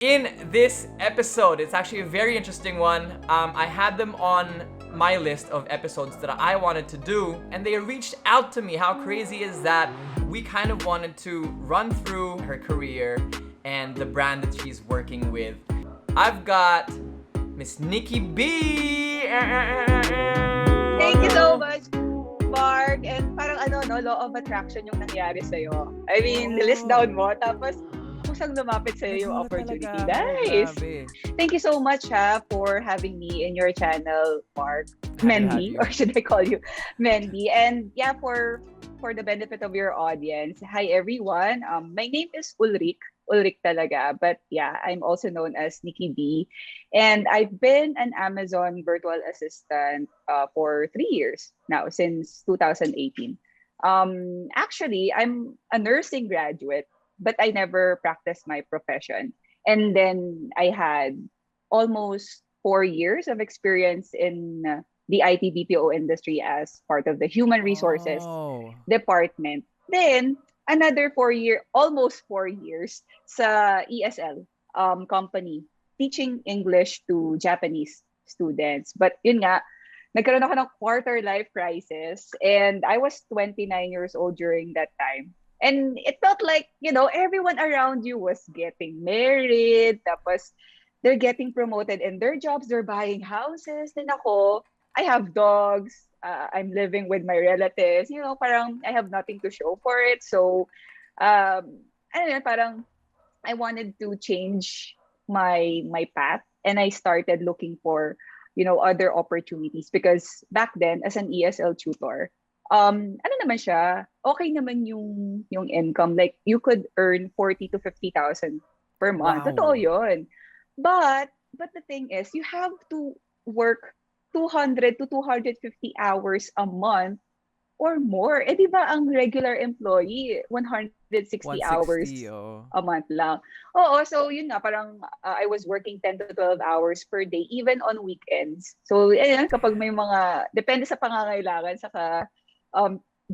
In this episode, it's actually a very interesting one. I had them on my list of episodes that I wanted to do, and they reached out to me. How crazy is that? We kind of wanted to run through her career and the brand that she's working with. I've got Miss Nikki B. Thank you so much, Mark. And parang no, law of attraction yung nangyari sa'yo. I mean, list down mo, tapos kusang lumapit sa'yo yung opportunity. Nice! Thank you so much for having me in your channel, Mark. Mendy, or should I call you Mendy? And yeah, for the benefit of your audience, hi everyone. My name is Ulrich talaga. But yeah, I'm also known as Nikki B. And I've been an Amazon virtual assistant for 3 years now, since 2018. Actually, I'm a nursing graduate, but I never practiced my profession. And then I had almost 4 years of experience in the IT BPO industry as part of the human resources department. Then another almost 4 years sa ESL company, teaching English to Japanese students. But yun nga, nagkaroon ako ng quarter life crisis, and I was 29 years old during that time. And it felt like, everyone around you was getting married, tapos they're getting promoted in their jobs, they're buying houses. Then ako, I have dogs, I'm living with my relatives, parang I have nothing to show for it. So, parang I wanted to change my path, and I started looking for, other opportunities, because back then as an ESL tutor, ano naman siya, okay naman yung income. Like, you could earn 40 to 50,000 per month. Wow. Totoo yun. But the thing is, you have to work 200 to 250 hours a month or more. Di ba ang regular employee, 160 hours a month lang. Oo, so yun nga, parang I was working 10 to 12 hours per day, even on weekends. So, ayan, kapag may depende sa pangangailangan, saka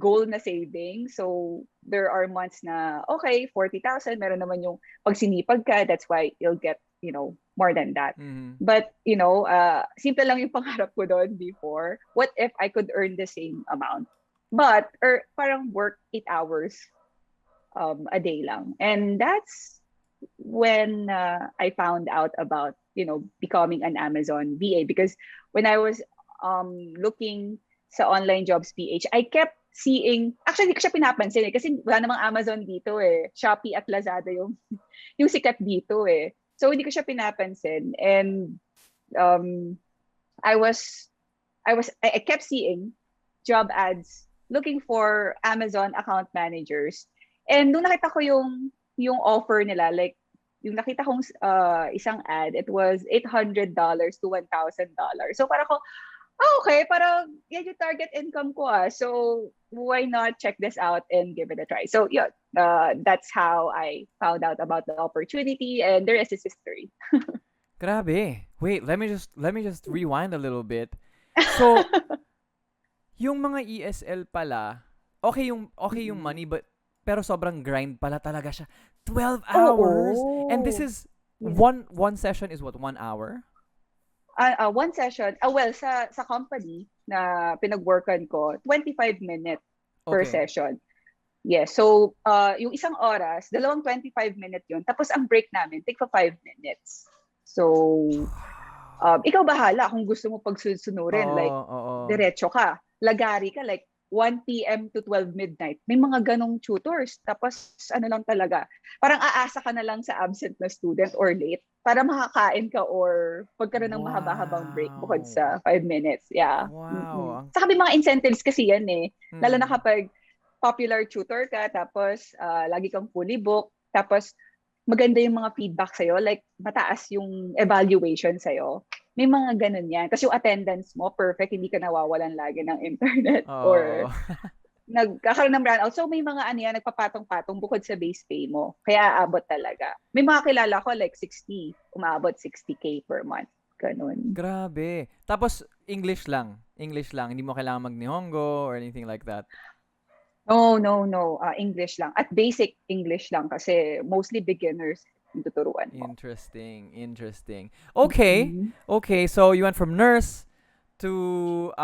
goal na saving. So, there are months na, okay, 40,000, meron naman yung pag sinipag ka, that's why you'll get, more than that. Mm-hmm. But, simple lang yung pangarap ko doon before. What if I could earn the same amount? But, parang work 8 hours a day lang. And that's when I found out about, becoming an Amazon VA. Because when I was looking sa online jobs PH, I kept seeing, actually, hindi ko siya pinapansin kasi wala namang Amazon dito Shopee at Lazada yung sikat dito So, hindi ko siya pinapansin. And I kept seeing job ads looking for Amazon account managers. And nung nakita ko yung offer nila, like, yung nakita kong isang ad, it was $800 to $1,000. So, parang ko, okay, parang yan yung target income ko So, why not check this out and give it a try? So, yeah, that's how I found out about the opportunity, and the rest is history. Grabe. Wait, let me just rewind a little bit. So, yung mga ESL pala, okay yung money, pero sobrang grind pala talaga siya. 12 hours. And this is one session is what, 1 hour? One session, sa company na pinag-workan ko, 25 minutes per session. Yes, so yung isang oras, dalawang 25-minute yun. Tapos ang break namin, take for 5 minutes. So, ikaw bahala kung gusto mo pagsusunurin. Diretso ka. Lagari ka, like 1 p.m. to 12 midnight. May mga ganong tutors. Tapos, lang talaga. Parang aasa ka na lang sa absent na student or late para makakain ka or pagkaroon ng mahaba-habang break bukod sa 5 minutes. Yeah. Wow. Saka may mga incentives kasi yan Lalo na kapag popular tutor ka, tapos lagi kang fully booked, tapos maganda yung mga feedback sa'yo, like mataas yung evaluation sa'yo. May mga ganun yan. Kasi yung attendance mo, perfect, hindi ka nawawalan lagi ng internet or nagkakaroon ng brownout. So may mga nagpapatong-patong bukod sa base pay mo. Kaya aabot talaga. May mga kilala ko like 60, umaabot 60K per month. Ganun. Grabe. Tapos English lang. Hindi mo kailangan mag-Nihongo or anything like that. No. English lang. At basic English lang kasi mostly beginners yung tuturuan mo. Interesting. Okay, so you went from nurse to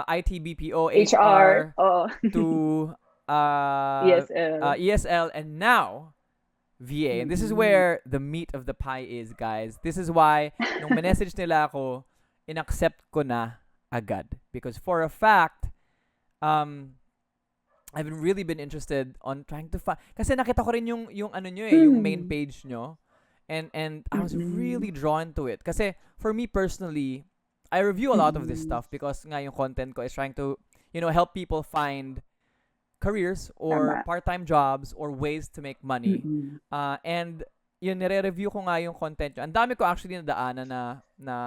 IT BPO, HR, HR, to ESL. ESL, and now VA. And this is Mm-mm. where the meat of the pie is, guys. This is why nung message nila ako, inaccept ko na agad. Because for a fact, I've really been interested on trying to find, kasi nakita ko rin yung ano nyo yung main Mm. page nyo, and I was Mm-mm. really drawn to it kasi for me personally, I review a lot of this Mm-mm. stuff because nga yung content ko is trying to help people find careers or Tama. part-time jobs or ways to make money, Mm-mm. and yun nire-review ko nga yung content nyo. Ang dami ko actually nadaanan na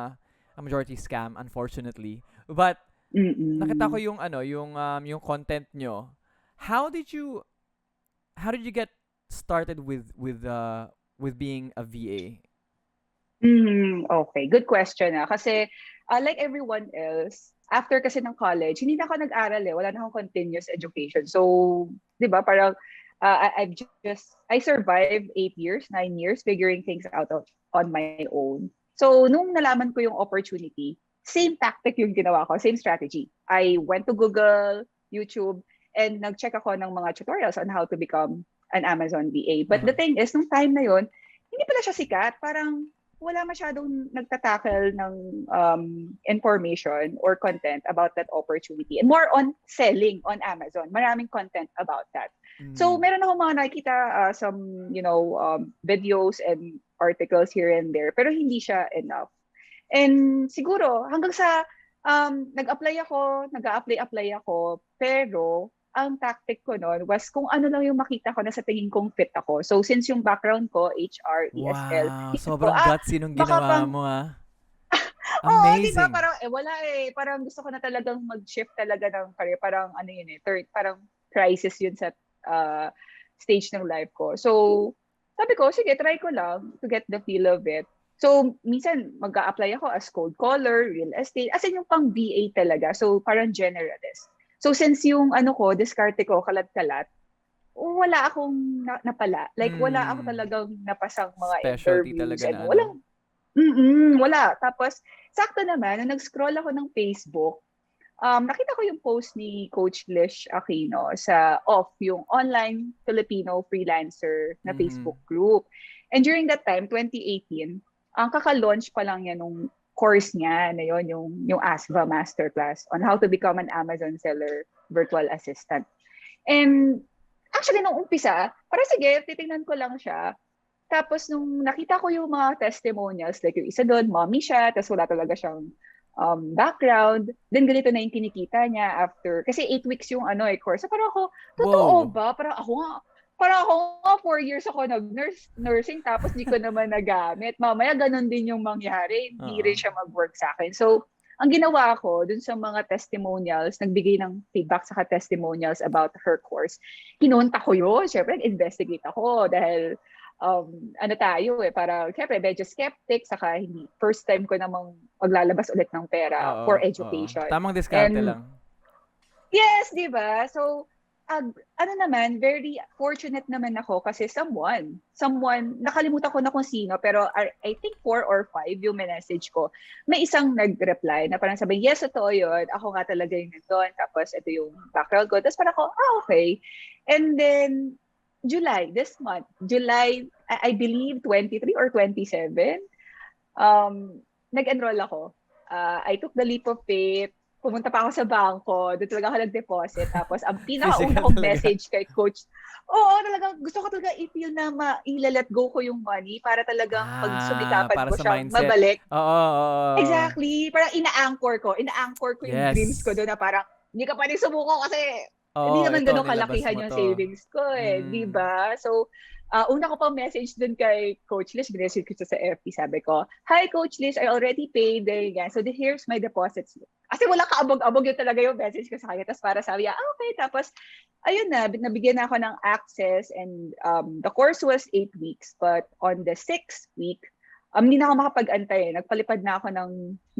a majority scam, unfortunately, but nakita ko Mm-mm. yung content nyo. How did you get started with being a VA? Okay, good question kasi like everyone else, after kasi ng college, hindi na ako nag-aral wala na akong continuous education. So, 'di ba, parang I survived 8 years, 9 years figuring things out on my own. So, nung nalaman ko yung opportunity, same tactic yung ginawa ko, same strategy. I went to Google, YouTube, and nag-check ako ng mga tutorials on how to become an Amazon VA. But the thing is, nung time na yon, hindi pala siya sikat. Parang wala masyadong nagtatackle ng information or content about that opportunity. And more on selling on Amazon. Maraming content about that. So, meron ako mga nakikita some, videos and articles here and there. Pero hindi siya enough. And siguro, hanggang sa nag-apply ako, pero ang tactic ko noon was kung ano lang yung makita ko na sa tingin kong fit ako. So, since yung background ko, HR, ESL, Wow, isip ko, sobrang gutsy nung baka ginawa pang, mo, ah. oo, di ba? Amazing. Parang, wala Parang gusto ko na talagang mag-shift talaga ng career. Parang, parang crisis yun sa uh, stage ng life ko. So, sabi ko, sige, try ko lang to get the feel of it. So, minsan, mag-a-apply ako as cold caller, real estate, as in yung pang VA talaga. So, parang generalist. So, since yung diskarte ko, kalat-kalat, wala akong napala. Like, wala ako talagang napasang mga Specialty interviews talaga and na ano. wala. Tapos, sakto naman, nung nag-scroll ako ng Facebook, nakita ko yung post ni Coach Lish Aquino sa yung online Filipino freelancer na Facebook group. And during that time, 2018, ang kaka-launch pa lang yan nung course niya na yun, yung ASVA Masterclass on how to become an Amazon seller virtual assistant. And actually, nung umpisa, para sige, titingnan ko lang siya. Tapos nung nakita ko yung mga testimonials, like yung isa doon, mommy siya, tapos wala talaga siyang background. Then ganito na yung kinikita niya after, kasi 8 weeks yung course. So parang ako, totoo ba? Parang ako nga 4 years ako nag-nursing tapos di ko naman nagamit. Mamaya ganun din yung mangyari. Hindi rin siya mag-work sa akin. So, ang ginawa ko dun sa mga testimonials, nagbigay ng feedback sa testimonials about her course, kinonta ko yun. Siyempre, investigate ako dahil para siyempre medyo skeptic, saka hindi first time ko namang maglalabas ulit ng pera for education. Tamang diskarte lang. Yes, di ba? So, very fortunate naman ako kasi someone, nakalimutan ko na kung sino, pero I think 4 or 5 yung message ko. May isang nag-reply na parang sabi, yes, totoo yun. Ako nga talaga yung nandun. Tapos ito yung background ko. Tapos parang ako, okay. And then, this month, July, I believe 23 or 27, nag-enroll ako. I took the leap of faith. Pumunta pa ako sa bangko, doon talaga ako nag-deposit. Tapos, ang pinakauna kong message kay coach, talagang gusto ko talaga i-feel na i-let go ko yung money para talagang pag sumikapan ko siyang mabalik. Exactly. Parang ina-anchor ko yung dreams ko doon na parang, hindi ka pa rin sumuko kasi hindi naman ganun kalakihan yung savings ko di ba? So, una ko pang message dun kay Coach Liz, binessage ko sa FB, sabi ko, hi Coach Liz, I already paid, so here's my deposits. Kasi wala kaabog-abog yun talaga yung message ko sa kanya. Tapos para sabi niya, okay, tapos ayun na, nabigyan na ako ng access and the course was 8 weeks, but on the 6th week, hindi na ako makapag-antay. Nagpalipad na ako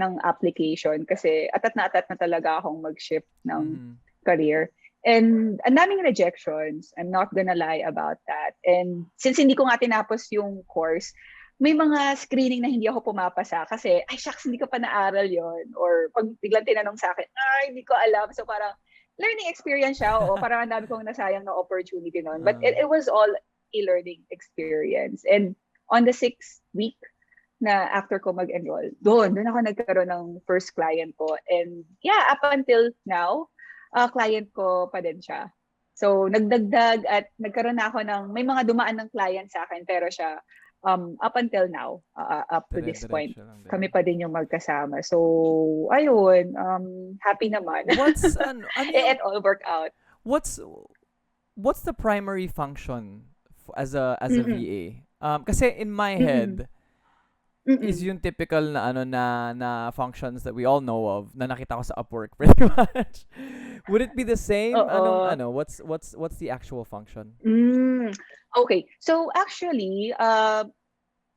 ng application kasi atat na talaga akong mag-shift ng career. And ang daming rejections. I'm not gonna lie about that. And since hindi ko nga tinapos yung course, may mga screening na hindi ako pumapasa kasi, ay shucks, hindi ko pa naaral yon. Or pag biglang tinanong sa akin, ay, hindi ko alam. So parang learning experience siya. O parang ang dami kong nasayang na opportunity noon. But it was all a learning experience. And on the 6th week na after ko mag-enroll, doon ako nagkaroon ng first client ko. And yeah, up until now, client ko pa din siya. So, nagdagdag at nagkaroon na ako ng, may mga dumaan ng client sa akin, pero siya, up until now, up to this point, kami pa din yung magkasama. So, ayun, happy naman. It all worked out. What's the primary function as a VA? Kasi in my head, is yung typical na na functions that we all know of na nakita ko sa Upwork pretty much. Would it be the same? What's the actual function? Okay. So actually,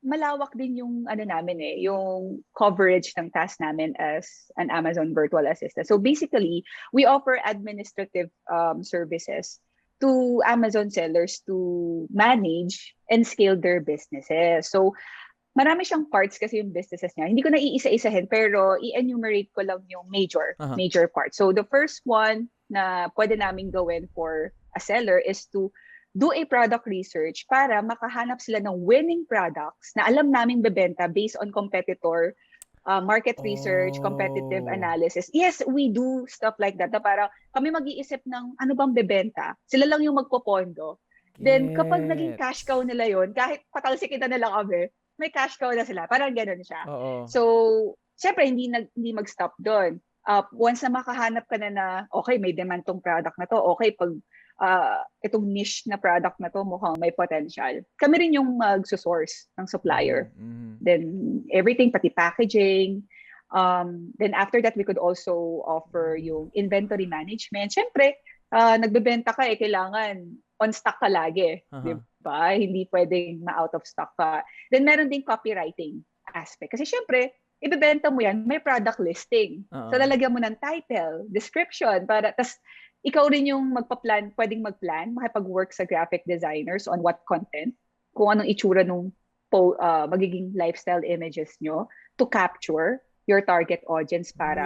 malawak din yung namin yung coverage ng task namin as an Amazon virtual assistant. So basically, we offer administrative services to Amazon sellers to manage and scale their businesses. So marami siyang parts kasi yung businesses niya. Hindi ko na iisa-isahin, pero i-enumerate ko lang yung major parts. So the first one na pwede namin gawin for a seller is to do a product research para makahanap sila ng winning products na alam naming bebenta based on competitor, market research, competitive analysis. Yes, we do stuff like that. Na para kami mag-iisip ng ano bang bebenta. Sila lang yung magpopondo. Then kapag naging cash cow nila yon, kahit patalsikin na lang kami, may cash cow na sila. Parang gano'n siya. So, syempre, hindi mag-stop doon. Once na makahanap ka na, okay, may demand tong product na to. Okay, pag itong niche na product na to, mukhang may potential. Kami rin yung mag-source ng supplier. Then, everything, pati packaging. Then, after that, we could also offer yung inventory management. Syempre, nagbebenta ka, kailangan on stock ka lagi. Diba? Hindi pwedeng ma-out of stock ka. Then, meron din copywriting aspect. Kasi syempre, ibebenta mo yan, may product listing. So, lalagyan mo ng title, description, tas ikaw rin yung pwedeng mag-plan, makipag-work sa graphic designers on what content, kung anong itsura nung magiging lifestyle images nyo to capture your target audience para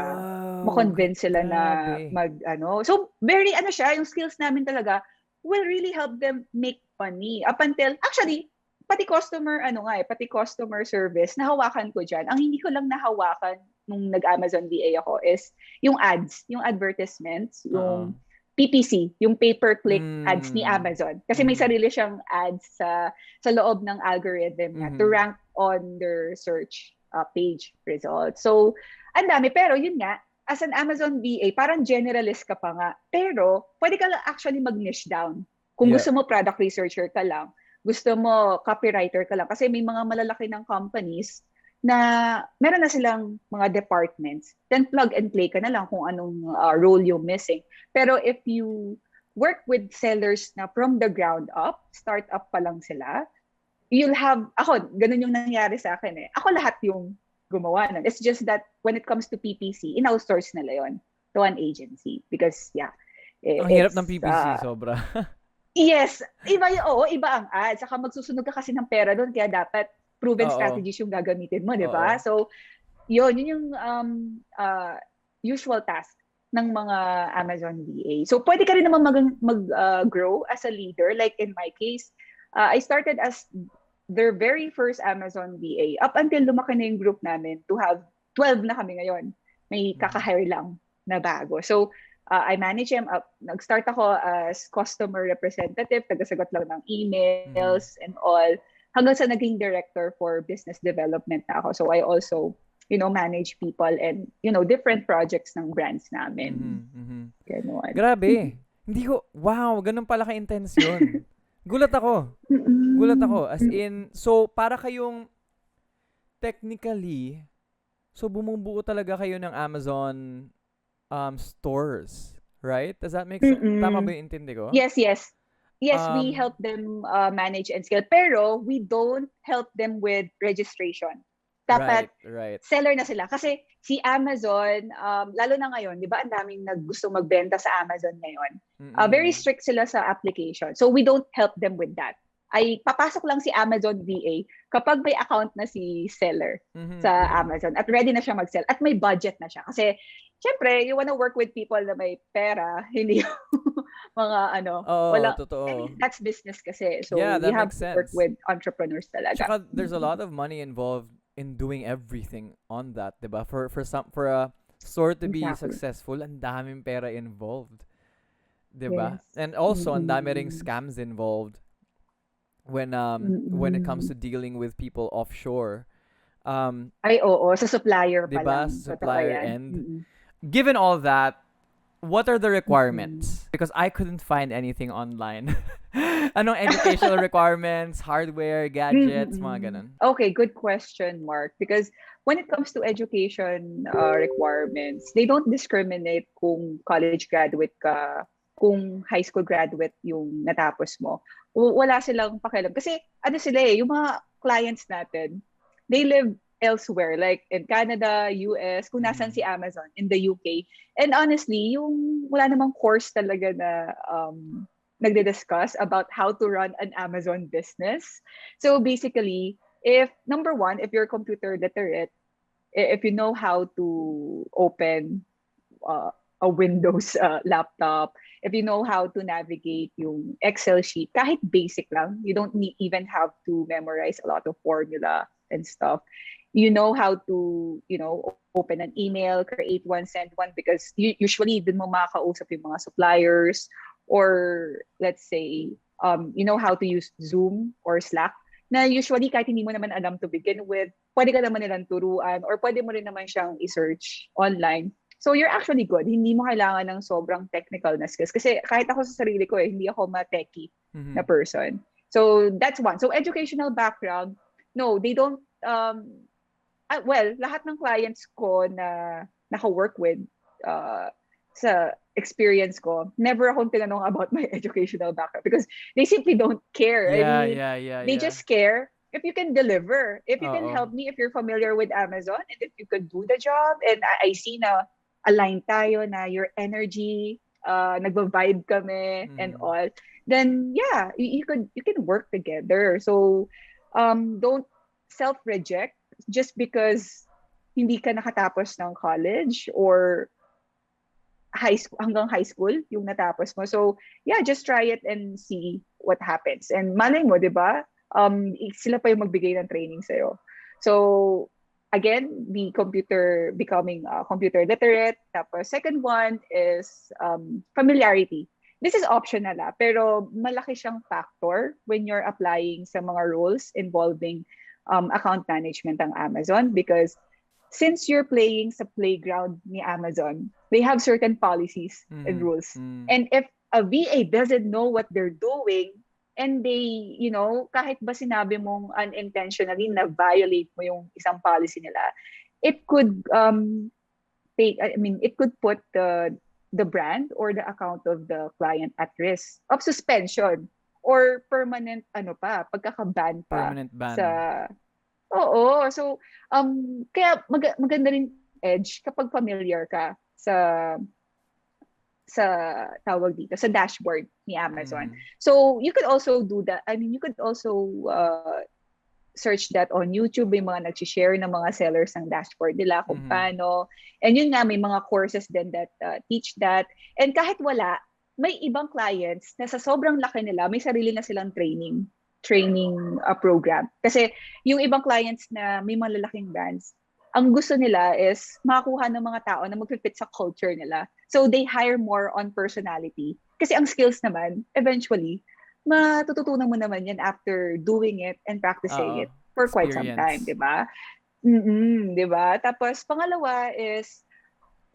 ma-convince sila na So, very siya, yung skills namin talaga will really help them make money. Up until, actually, pati customer service, nahawakan ko dyan. Ang hindi ko lang nahawakan nung nag-Amazon VA ako is yung ads, yung advertisements, yung PPC, yung pay-per-click ads ni Amazon. Kasi may sarili siyang ads sa loob ng algorithm na to rank on their search page results. So, ang dami. Pero yun nga, as an Amazon VA, parang generalist ka pa nga. Pero, pwede ka lang actually mag-niche down. Kung gusto mo product researcher ka lang, gusto mo copywriter ka lang. Kasi may mga malalaki ng companies na meron na silang mga departments. Then plug and play ka na lang kung anong role you're missing. Pero if you work with sellers na from the ground up, start up pa lang sila, you'll have, ganun yung nangyari sa akin Ako lahat yung gumawa nun. It's just that when it comes to PPC, in-outsource nila yon to an agency. Because, ang hirap ng PPC, sobra. Yes. Iba ang ads. Saka magsusunog ka kasi ng pera doon, kaya dapat proven strategies yung gagamitin mo, di ba? So, yun yung usual task ng mga Amazon VA. So, pwede ka rin naman mag-grow as a leader. Like in my case, I started as their very first Amazon VA up until lumaki na yung group namin to have 12 na kami ngayon. May kaka-hire lang na bago. So, I manage them up. Nag-start ako as customer representative, tagasagot lang ng emails and all, hanggang sa naging director for business development na ako. So, I also, manage people and, different projects ng brands namin. Ganon. Grabe. Hindi ko, wow, ganun pala ka-intense yun. Gulat ako. As in, so, para kayong, technically, so bumubuo talaga kayo ng Amazon stores, right? Does that make sense? Tama ba yung intindi ko? Yes. Yes, we help them manage and scale. Pero, we don't help them with registration. dapat Right. seller na sila. Kasi si Amazon, lalo na ngayon, di ba, ang daming gusto magbenta sa Amazon ngayon. Very Mm-mm. strict sila sa application. So we don't help them with that. Ay papasok lang si Amazon VA kapag may account na si seller sa Amazon at ready na siya mag-sell at may budget na siya. Kasi syempre, you wanna work with people na may pera, hindi yung mga Oo, walang, I totoo. mean, that's business kasi. Yeah, So we that have makes to work sense. with entrepreneurs talaga. Tsaka there's a lot of money involved in doing everything on that, 'di ba? For a store to be Exactly. successful, ang daming pera involved, 'di ba? Yes. And also ang dami ring Mm-mm. scams involved when it comes Mm-mm. to dealing with people offshore. Um, Ay, oo. Sa supplier 'Di pa ba? lang. Totoo Supplier yan. end. Mm-mm. Given all that, what are the Mm-mm. requirements? Because I couldn't find anything online. Anong educational requirements, hardware, gadgets, mga Mm-mm. ganun? Okay, good question, Mark. Because when it comes to education requirements, they don't discriminate kung college graduate ka, kung high school graduate yung natapos mo. Wala silang pakialam. Kasi ano sila yung mga clients natin, they live elsewhere, like in Canada, US, kung nasan si Amazon, in the UK. And honestly, yung wala namang course talaga na nagdi-discuss about how to run an Amazon business. So basically, if number one, if you're computer literate, if you know how to open uh, a Windows laptop, if you know how to navigate yung Excel sheet, kahit basic lang, you don't even have to memorize a lot of formula and stuff. You know how to, open an email, create one, send one, because usually dun mo makakausap yung mga suppliers, or let's say, you know how to use Zoom or Slack, na usually kahit hindi mo naman alam to begin with, pwede ka naman nilang turuan or pwede mo rin naman siyang i-search online. So you're actually good. Hindi mo kailangan ng sobrang technical na skills. Kasi kahit ako sa sarili ko, hindi ako ma-techie na person. So that's one. So educational background, no, they don't, well, lahat ng clients ko na naka-work with sa experience ko, never akong tinanong about my educational background because they simply don't care. I Yeah, mean, yeah, yeah, they yeah. just care if you can deliver, if you can Oo. help me, if you're familiar with Amazon, and if you could do the job, and I see na align tayo na your energy, nagva-vibe kami and all, then yeah, you can work together. So don't self-reject just because hindi ka nakatapos ng college or hanggang high school yung natapos mo. So, yeah, just try it and see what happens. And malay mo, di ba? Sila pa yung magbigay ng training sa'yo. So, again, becoming computer literate. Tapos, second one is familiarity. This is optional pero malaki siyang factor when you're applying sa mga roles involving account management ng Amazon, because since you're playing sa playground ni Amazon, they have certain policies and rules. And if a VA doesn't know what they're doing, and they, kahit ba sinabi mong unintentionally na violate mo yung isang policy nila, it could it could put the brand or the account of the client at risk of suspension or permanent pagkakaban pa Permanent ban. sa. Oo. So, kaya maganda rin edge kapag familiar ka sa tawag dito, sa dashboard ni Amazon. So, you could also do that. I mean, you could also search that on YouTube. May mga nag-share ng mga sellers ng dashboard nila kung paano. And yun nga, may mga courses din that teach that. And kahit wala, may ibang clients na sa sobrang laki nila, may sarili na silang training program. Kasi yung ibang clients na may malalaking brands, ang gusto nila is makakuha ng mga tao na mag-fit sa culture nila. So they hire more on personality. Kasi ang skills naman, eventually, matututunan mo naman yan after doing it and practicing it for quite some time, di ba? Di ba? Tapos pangalawa is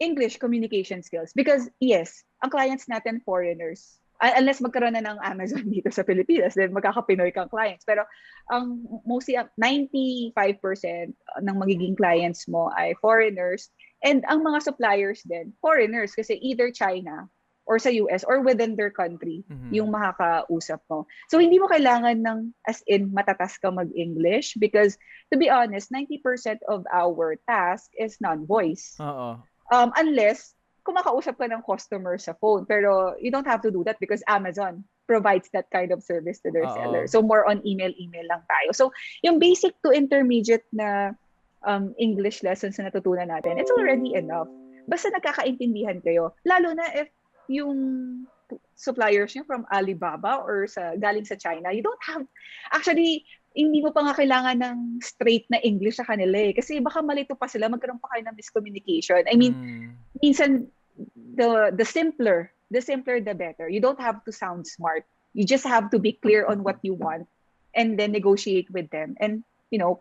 English communication skills. Because yes, ang clients natin foreigners. Unless magkaroon na ng Amazon dito sa Pilipinas, then magkaka-Pinoy kang clients. Pero ang mostly 95% ng magiging clients mo ay foreigners, and ang mga suppliers din foreigners kasi either China or sa US or within their country Mhm. yung makakausap mo. So hindi mo kailangan ng as in matatas ka mag-English because to be honest, 90% of our task is non-voice. Oo. Unless kumakausap ka ng customer sa phone. Pero you don't have to do that because Amazon provides that kind of service to their Oo. seller. So more on email lang tayo. So yung basic to intermediate na English lessons na natutunan natin, it's already enough. Basta nagkakaintindihan kayo. Lalo na if yung suppliers nyo from Alibaba or galing sa China, you don't have, actually, hindi mo pa nga kailangan ng straight na English sa kanila eh. Kasi baka malito pa sila, magkaroon pa kayo ng miscommunication. I mean, minsan, the simpler the better. You don't have to sound smart. You just have to be clear on what you want and then negotiate with them and,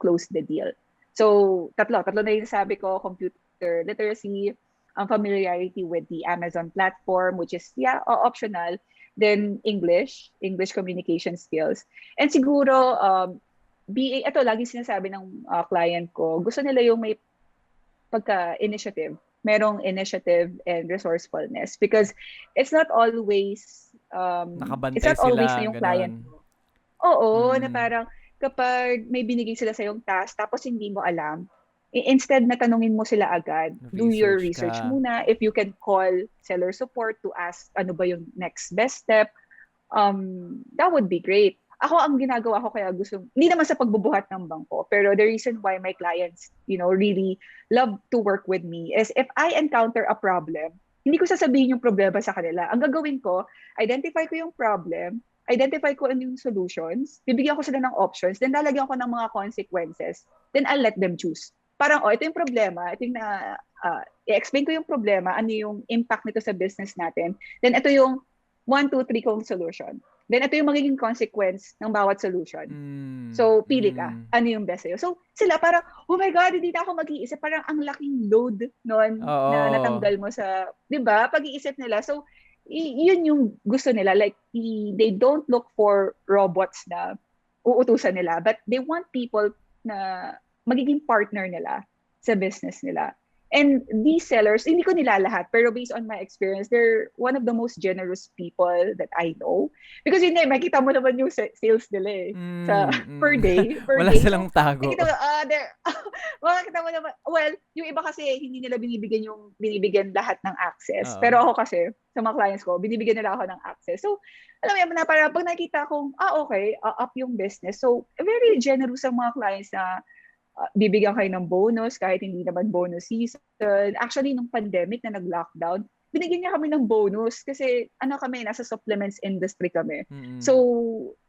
close the deal. So, tatlo na yung sabi ko, computer literacy, familiarity with the Amazon platform, which is, optional. Then English communication skills. And siguro, BA, ito lagi sinasabi ng client ko, gusto nila yung may pagka-initiative. Merong initiative and resourcefulness because it's not always Nakabantay sila, na yung ganun. client mo. Oo, na parang kapag may binigay sila sa yung task tapos hindi mo alam, instead na tanungin mo sila agad, do your research muna. If you can call seller support to ask ano ba yung next best step, that would be great. Ako, ang ginagawa ko kaya hindi naman sa pagbubuhat ng bangko, pero the reason why my clients, really love to work with me is if I encounter a problem, hindi ko sasabihin yung problema sa kanila. Ang gagawin ko, identify ko yung problem, identify ko ano yung solutions, bibigyan ko sila ng options, then lalagyan ko ng mga consequences, then I'll let them choose. Parang, ito yung problema, i-explain ko yung problema, ano yung impact nito sa business natin, then ito yung 1, 2, 3 kong solution. Then ito yung magiging consequence ng bawat solution. So, pili ka. Ano yung best sa'yo? So, sila parang, oh my God, hindi na ako mag-iisip. Parang ang laking load noon na natanggal mo sa, di ba? Pag-iisip nila. So, yun yung gusto nila. Like, they don't look for robots na uutusan nila. But they want people na magiging partner nila sa business nila. And these sellers, hindi ko nila lahat, pero based on my experience, they're one of the most generous people that I know. Because makita mo naman yung sales nila eh. Per day. Wala silang tago. Makita mo naman, well, yung iba kasi hindi nila binibigyan lahat ng access. Pero ako kasi, sa mga clients ko, binibigyan nila ako ng access. So, alam mo na parang pag nakita kong, okay, up yung business. So, very generous ang mga clients na bibigyan kayo ng bonus kahit hindi naman bonus season. Actually, nung pandemic na nag-lockdown, binigyan niya kami ng bonus kasi kami, nasa supplements industry kami. So,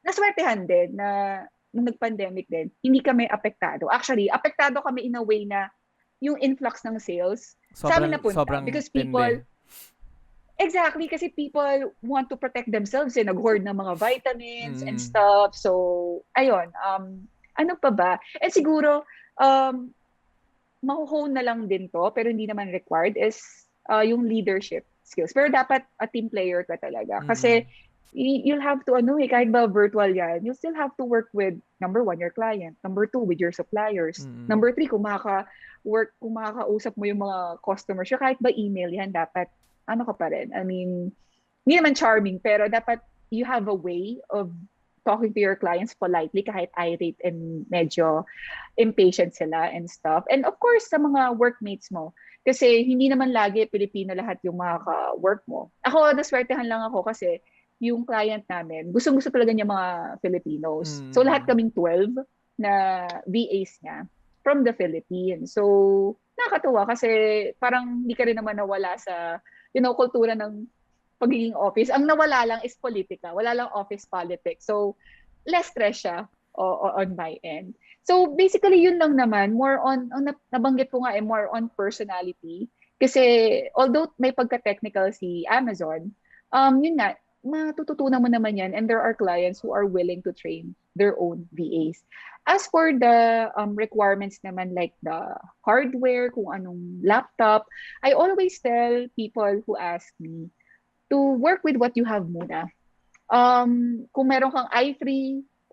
naswertehan din na nung nag-pandemic din, hindi kami apektado. Actually, apektado kami in a way na yung influx ng sales sa amin napunta. Because people, exactly, kasi people want to protect themselves eh, nag-hoard ng mga vitamins and stuff. So, ayun, ano pa ba? And siguro, mahuhone na lang din to, pero hindi naman required, is yung leadership skills. Pero dapat a team player ka talaga. Kasi you'll have to, kahit ba virtual yan, you'll still have to work with, number 1, your client. Number 2, with your suppliers. Number 3, kung makakausap mo yung mga customers. Kahit ba email yan, dapat, ka pa rin. I mean, hindi naman charming, pero dapat you have a way of talking to your clients politely kahit irate and medyo impatient sila and stuff. And of course, sa mga workmates mo. Kasi hindi naman lagi Pilipino lahat yung mga ka-work mo. Ako, naswertehan lang ako kasi yung client namin, gustong-gusto talaga niya mga Filipinos. So lahat kaming 12 na VAs niya from the Philippines. So nakakatuwa kasi parang hindi ka rin naman nawala sa kultura ng pagiging office. Ang nawala lang is politika. Wala lang office politics. So, less stress siya on my end. So, basically, yun lang naman. More on, ang nabanggit ko nga more on personality. Kasi, although may pagka-technical si Amazon, yun nga, matututunan mo naman yan. And there are clients who are willing to train their own VAs. As for the requirements naman, like the hardware, kung anong laptop, I always tell people who ask me, to work with what you have muna. Kung meron kang i3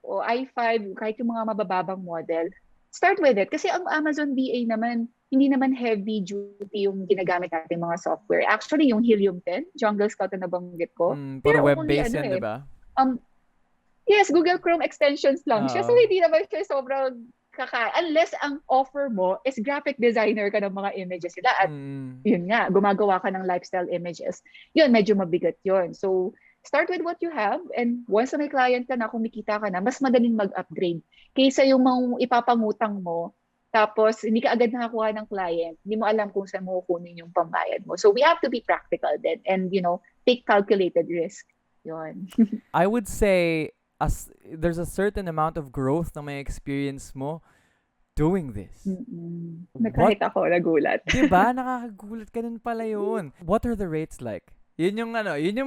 o i5, kahit yung mga mabababang model, start with it. Kasi ang Amazon VA naman, hindi naman heavy duty yung ginagamit natin mga software. Actually, yung Helium 10, Jungle Scout na nabanggit ko, Puro they're only web-based yan, di ba? um, yes, Google Chrome extensions lang siya. So, Oo. hindi naman siya sobrang unless ang offer mo is graphic designer ka ng mga images nila at yun nga, gumagawa ka ng lifestyle images. Yun, medyo mabigat yun. So, start with what you have and once na may client ka na, kumikita ka na, mas madaling mag-upgrade. Kaysa yung mga ipapangutang mo, tapos hindi ka agad nakakuha ng client, hindi mo alam kung saan mo kukunin yung pambayad mo. So, we have to be practical then and, take calculated risk. Yun. I would say there's a certain amount of growth na may experience mo doing this. Kahit ako, nagulat. Diba? Nakakagulat ka din pala yun. What are the rates like? Yun yung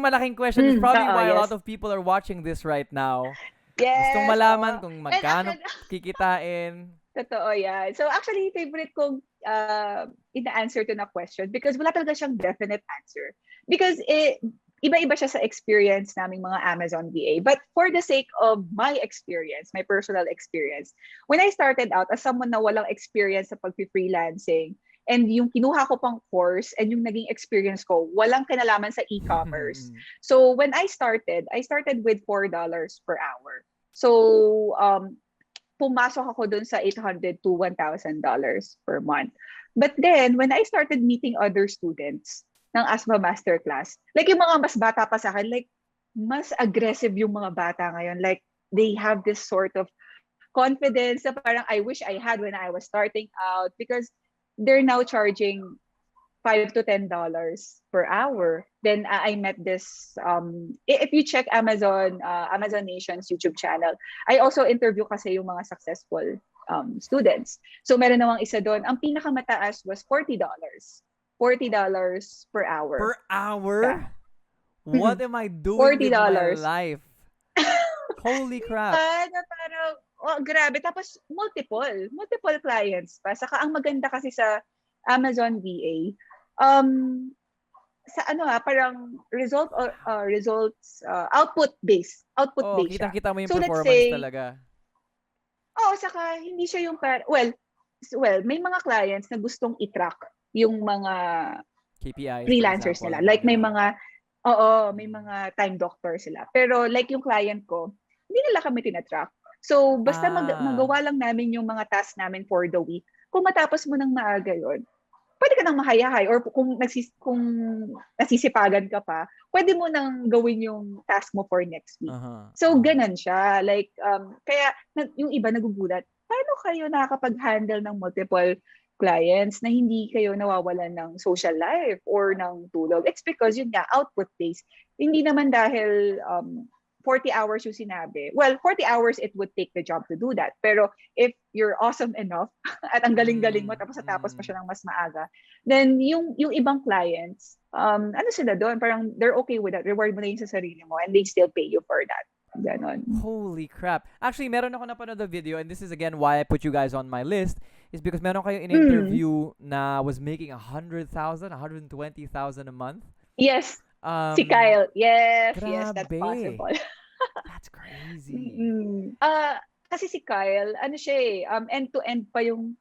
malaking question. It's probably why a lot of people are watching this right now. Yes. Gustong malaman kung magkano kikitain. Totoo yan. So actually, favorite kong ina-answer to na question because wala talaga siyang definite answer. Because iba-iba siya sa experience naming mga Amazon VA. But for the sake of my experience, my personal experience, when I started out as someone na walang experience sa pag-freelancing, and yung kinuha ko pang course and yung naging experience ko, walang kinalaman sa e-commerce. So when I started with $4 per hour. So pumasok ako dun sa $800 to $1,000 per month. But then, when I started meeting other students ng ASMA Masterclass, like yung mga mas bata pa sa akin, like mas aggressive yung mga bata ngayon. Like they have this sort of confidence na parang I wish I had when I was starting out because they're now charging $5 to $10 per hour. Then I met this, if you check Amazon Nation's YouTube channel, I also interview kasi yung mga successful students. So meron namang isa doon. Ang pinakamataas was $40. $40 per hour. Per hour? Yeah. What am I doing with my life? Holy crap. Grabe. Tapos multiple clients pa. Saka ang maganda kasi sa Amazon VA, sa parang results output based kita mo yung performance talaga. Saka hindi siya yung may mga clients na gustong i-track yung mga KPIs freelancers nila, like may mga time doctor sila, pero like yung client ko hindi nila kami tina-track. So basta magawa lang namin yung mga tasks namin for the week. Kung matapos mo ng maaga yun, pwede ka nang mahayahay or kung nasisipagan ka pa, pwede mo nang gawin yung task mo for next week. So, ganun siya. Like, kaya yung iba nagugulat, paano kayo nakakapag-handle ng multiple clients na hindi kayo nawawalan ng social life or ng tulog? It's because yun nga, output-based. Hindi naman dahil 40 hours yung sinabi. Well, 40 hours it would take the job to do that. Pero if you're awesome enough at ang galing-galing mo tapos pa siya ng mas maaga, then yung ibang clients, ano sila doon? Parang they're okay with that. Reward mo na yun sa sarili mo and they still pay you for that. Ganon. Holy crap. Actually, meron ako napanood na video and this is again why I put you guys on my list is because meron kayo in-interview na was making $100,000, $120,000 a month. Yes. Si Kyle. Yes, grabe. Yes, that's possible. That's crazy. Kasi si Kyle, ano siya end-to-end pa yung,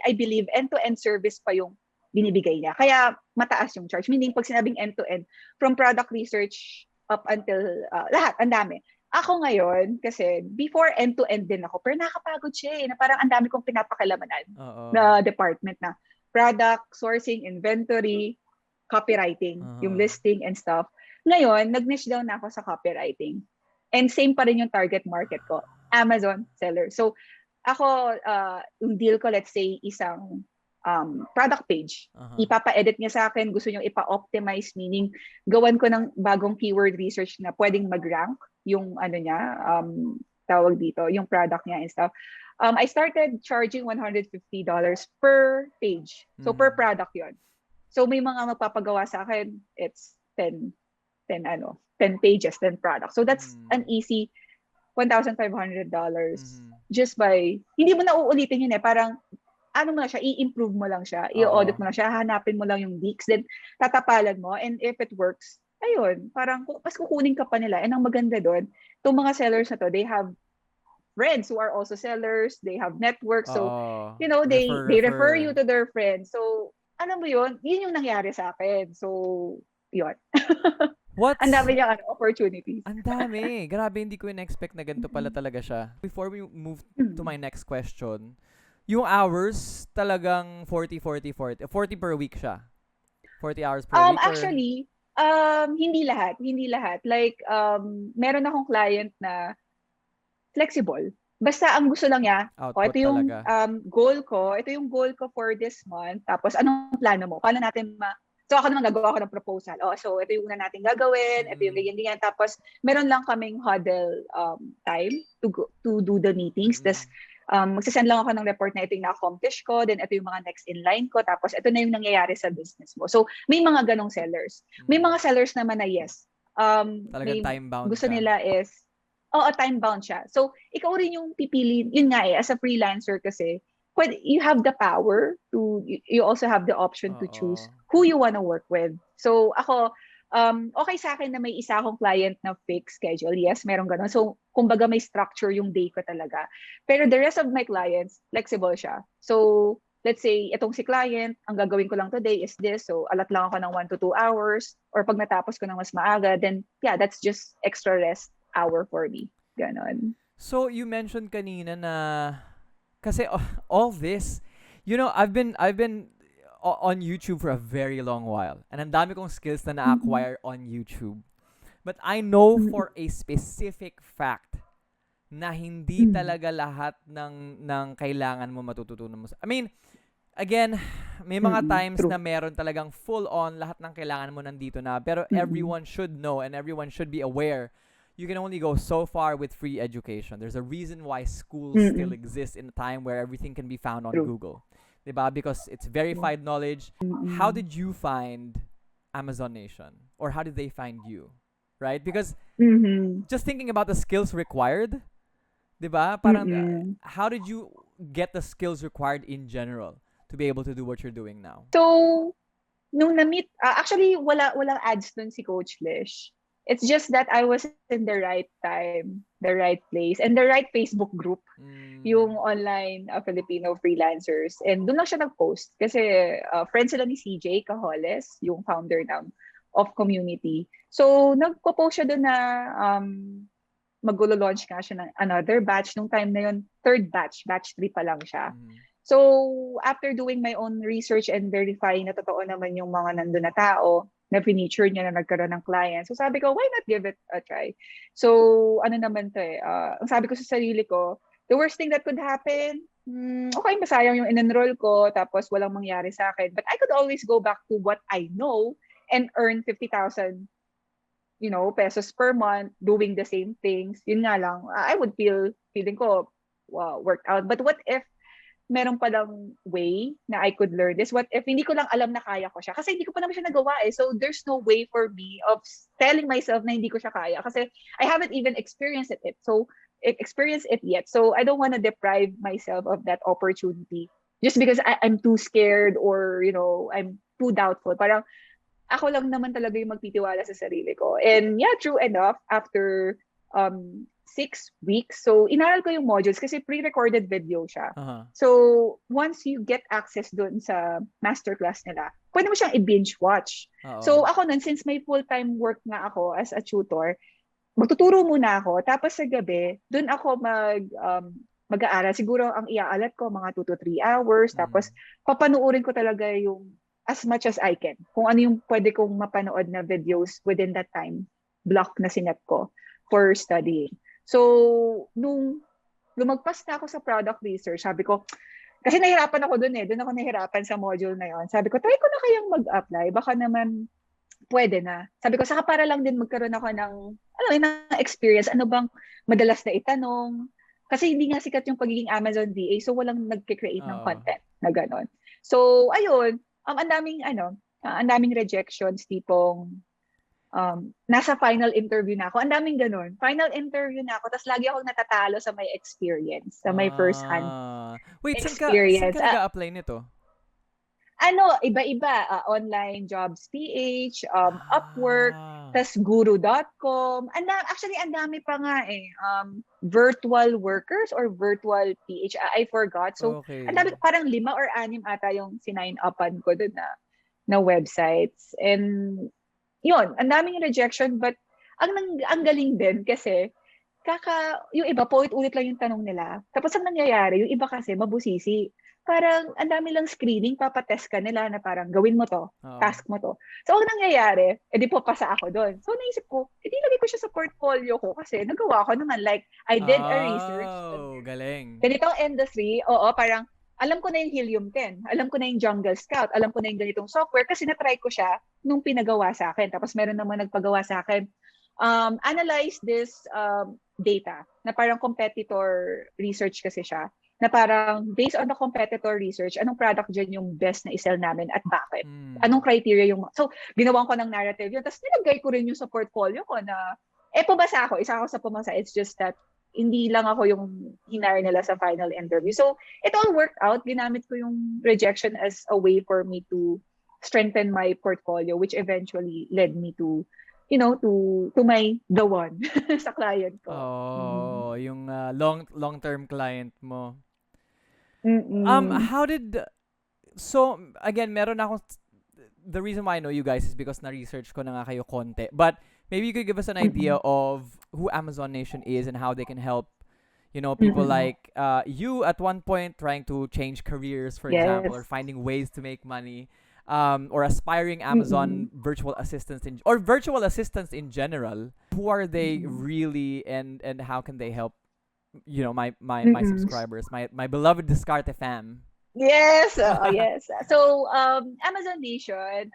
I believe, end-to-end service pa yung binibigay niya. Kaya mataas yung charge. Meaning, pag sinabing end-to-end, from product research up until lahat, ang dami. Ako ngayon, kasi before end-to-end din ako, pero nakakapagod siya na parang ang dami kong pinapakilamanan na department na product, sourcing, inventory, copywriting, yung listing and stuff. Ngayon, nag-niche down na ako sa copywriting. And same pa rin yung target market ko, Amazon seller. So, ako, yung deal ko, let's say, isang product page. Ipapa-edit niya sa akin, gusto niyo ipa-optimize, meaning gawan ko ng bagong keyword research na pwedeng mag-rank yung tawag dito, yung product niya and stuff. I started charging $150 per page. So, per product yon. So may mga magpapagawa sa akin, it's 10 pages, 10 products. So that's an easy $1,500 just by, hindi mo na uulitin yun parang, mo na siya, i-improve mo lang siya, i-audit mo lang siya, hanapin mo lang yung leaks, then tatapalan mo, and if it works, ayun, parang mas kukunin ka pa nila. And ang maganda doon, itong mga sellers na to, they have friends who are also sellers. They have networks. So, Oo. they refer you Refer. to their friends. So, alam mo yun, yun yung nangyari sa akin. So, yun. Ang What's dami niyang opportunities. Ang dami. Grabe, hindi ko in-expect na ganito pala Mm. talaga siya. Before we move to Mm. my next question, yung hours talagang 40 per week siya. 40 hours per week or Actually, hindi lahat. Hindi lahat. Like, meron akong client na flexible. Basta ang gusto lang niya, ito output yung talaga? ito yung goal ko for this month. Tapos, anong plano mo? Paano natin So, ako naman gagawa ko ng proposal. So, ito yung una natin gagawin. Ito yung Mm. ganyan. Tapos, meron lang kaming huddle time to do the meetings. Mm. Tapos, magsasend lang ako ng report na ito yung na-accomplish ko. Then, ito yung mga next in line ko. Tapos, ito na yung nangyayari sa business mo. So, may mga ganong sellers. May Mm. mga sellers naman na yes. Talagang May time bound gusto ka. nila is, time bound siya. So, ikaw rin yung pipili. Yun nga as a freelancer kasi, you have the power to, you also have the option to choose Oo. who you want to work with. So, ako, okay sa akin na may isa akong client na fixed schedule. Yes, meron ganun. So, kumbaga may structure yung day ko talaga. Pero the rest of my clients, flexible siya. So, let's say, itong si client, ang gagawin ko lang today is this. So, alat lang ako ng 1 to 2 hours. Or pag natapos ko ng mas maaga, then, yeah, that's just extra rest hour for me. Ganon. So, you mentioned kanina na kasi all this, I've been on YouTube for a very long while. And ang dami kong skills na na-acquire on YouTube. But I know for a specific fact na hindi talaga lahat ng kailangan mo matututunan mo. I mean, again, may mga times True. na meron talagang full on lahat ng kailangan mo nandito na. Pero everyone should know and everyone should be aware you can only go so far with free education. There's a reason why schools still exist in a time where everything can be found on True. Google. Diba? Because it's verified knowledge. How did you find Amazon Nation? Or how did they find you? Right? Because just thinking about the skills required, diba? Parang, how did you get the skills required in general to be able to do what you're doing now? So, nung na-meet, actually, walang ads dun si Coach Lish. It's just that I was in the right time, the right place, and the right Facebook group, yung online Filipino freelancers. And doon lang siya nag-post kasi friends sila ni CJ Cajoles, yung founder of community. So, nagpo-post siya doon na mag-launch nga siya ng another batch. Nung time na yun, third batch 3 pa lang siya. So, after doing my own research and verifying na totoo naman yung mga nandun na tao, na feature niya na nagkaroon ng client. So sabi ko, why not give it a try? So ano naman to ang sabi ko sa sarili ko, the worst thing that could happen, okay, masayang yung in-enroll ko, tapos walang mangyari sa akin. But I could always go back to what I know and earn 50,000 pesos per month doing the same things. Yun nga lang, I would feeling ko, wow, worked out. But what if meron palang way na I could learn this? What if hindi ko lang alam na kaya ko siya? Kasi hindi ko pa naman siya nagawa So there's no way for me of telling myself na hindi ko siya kaya. Kasi I haven't even experienced it. Yet. So I don't want to deprive myself of that opportunity just because I'm too scared or, I'm too doubtful. Parang ako lang naman talaga yung magtitiwala sa sarili ko. And yeah, true enough, after 6 weeks. So, inaral ko yung modules kasi pre-recorded video siya. So, once you get access dun sa masterclass nila, pwede mo siyang i-binge watch. So, ako nun, since may full-time work nga ako as a tutor, magtuturo muna ako. Tapos sa gabi, dun ako mag-aaral. Siguro ang iaalat ko, mga 2 to 3 hours. Tapos, papanuorin ko talaga yung as much as I can. Kung ano yung pwede kong mapanood na videos within that time block na sinet ko for studying. So, nung lumagpas na ako sa product research, sabi ko, kasi nahirapan ako dun Doon ako nahirapan sa module na yon. Sabi ko, try ko na kayang mag-apply. Baka naman pwede na. Sabi ko, saka para lang din magkaroon ako ng experience. Ano bang madalas na itanong? Kasi hindi nga sikat yung pagiging Amazon VA, so walang nagke-create ng content na gano'n. So, ayun, ang daming rejections, tipong nasa final interview na ako. Ang daming ganun. Final interview na ako, tapos lagi akong natatalo sa my experience, sa my first-hand Wait, experience. saan ka nag-a-apply nito? Iba-iba. Online Jobs PH, Upwork, Ah, tas guru.com. Actually, ang dami pa nga eh. Virtual workers or virtual PH. I forgot. So, ang okay. dami, parang 5 or 6 ata yung sinign-upan ko dun na websites. And yun, ang daming rejection, but ang galing din kasi yung iba paulit-ulit lang yung tanong nila. Tapos ang nangyayari, yung iba kasi mabusisi. Parang ang dami lang screening, papatest ka nila na parang gawin mo to, Oo. task mo to. So ang nangyayari, edi papasa ako doon. So naisip ko, edi lagay ko siya sa portfolio ko kasi nagawa ko naman, like I did a research on Oh, galing. ganitong industry. Oo, parang alam ko na yung Helium 10, alam ko na yung Jungle Scout, alam ko na yung ganitong software kasi na-try ko siya nung pinagawa sa akin. Tapos meron naman nagpagawa sa akin, analyze this data na parang competitor research kasi siya, na parang based on the competitor research, anong product dyan yung best na isell namin at bakit? Anong criteria yung... So, ginawan ko ng narrative yun. Tapos nilagay ko rin yung sa portfolio ko na, pumasa ako. Isa ako sa pumasa. It's just that hindi lang ako yung hinire nila sa final interview. So, it all worked out. Ginamit ko yung rejection as a way for me to strengthen my portfolio, which eventually led me to my the one sa client ko. Oh, yung long-term client mo. Mm-mm. How did so again, meron akong the reason why I know you guys is because na-research ko na nga kayo konti. But maybe you could give us an idea Mm-mm. of who Amazon Nation is and how they can help, people Mm-mm. like you at one point trying to change careers, for example, or Yes. finding ways to make money, or aspiring Mm-mm. Amazon virtual assistants or virtual assistants in general. Who are they Mm-mm. really, and how can they help? My Mm-mm. subscribers, my beloved Diskarte fam. Yes, yes. So, Amazon Nation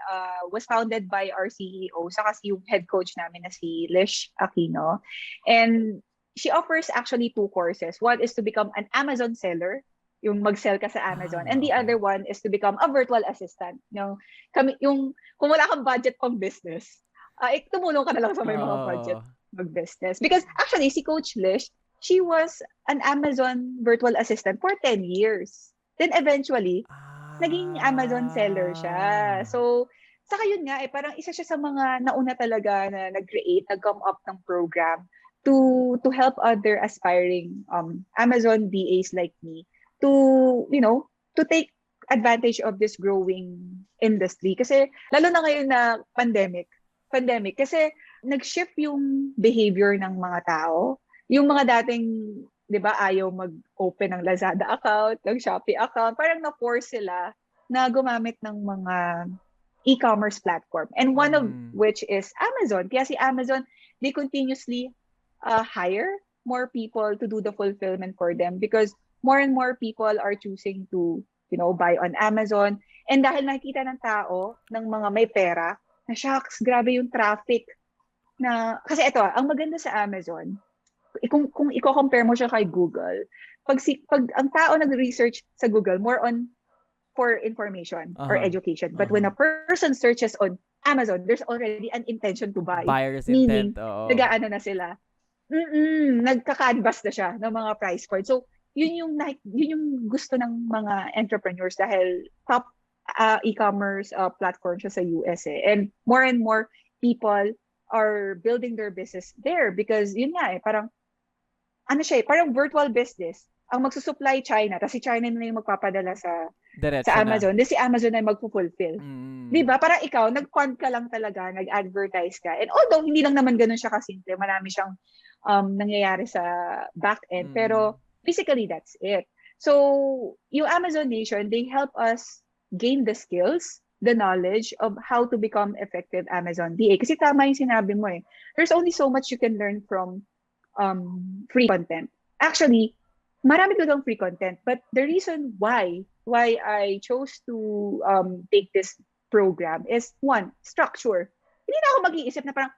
was founded by our CEO, saka yung head coach namin na si Lish Aquino. And she offers actually 2 courses. One is to become an Amazon seller, yung mag-sell ka sa Amazon. And the Okay. other one is to become a virtual assistant. Kung wala kang budget pang business, tumulong ka na lang sa may mga budget Oo. mag-business. Because actually, si Coach Lish, she was an Amazon virtual assistant for 10 years. Then eventually, naging Amazon seller siya. Ah. So, saka yun nga, parang isa siya sa mga nauna talaga na nag-create, nag-come up ng program to help other aspiring Amazon BAs like me to take advantage of this growing industry. Kasi, lalo na ngayon na pandemic, kasi nag-shift yung behavior ng mga tao. Yung mga dating 'di ba, ayaw mag-open ng Lazada account, ng Shopee account, parang na-force sila na gumamit ng mga e-commerce platform. And one of Mm. which is Amazon. Kaya si Amazon, they continuously hire more people to do the fulfillment for them because more and more people are choosing to, buy on Amazon. And dahil nakikita ng tao, ng mga may pera, na shucks, grabe yung traffic. Kasi ito, ang maganda sa Amazon, kung i-compare mo siya kay Google, pag ang tao nag-research sa Google, more on for information or Uh-huh. education. But when Uh-huh. a person searches on Amazon, there's already an intention to buy. Buyer's intent. Meaning, Oo. nag-aano na sila. Nagka-canvas na siya ng mga price point. So, yun yung gusto ng mga entrepreneurs dahil top e-commerce platform siya sa US eh. And more people are building their business there because yun nga parang parang virtual business. Ang magsusupply China, tapos si China na yung magpapadala sa Diretso na. Amazon, then si Amazon na yung magfulfill. Di Mm. ba? Parang ikaw, nag-fund ka lang talaga, nag-advertise ka. And although, hindi lang naman ganun siya kasimple, marami siyang nangyayari sa back-end. Mm. Pero, physically, that's it. So, yung Amazon Nation, they help us gain the skills, the knowledge of how to become effective Amazon DA. Kasi tama yung sinabi mo eh. There's only so much you can learn from free content. Actually, marami talagang free content. But the reason why I chose to take this program is one, structure. Hindi na ako mag-iisip na parang,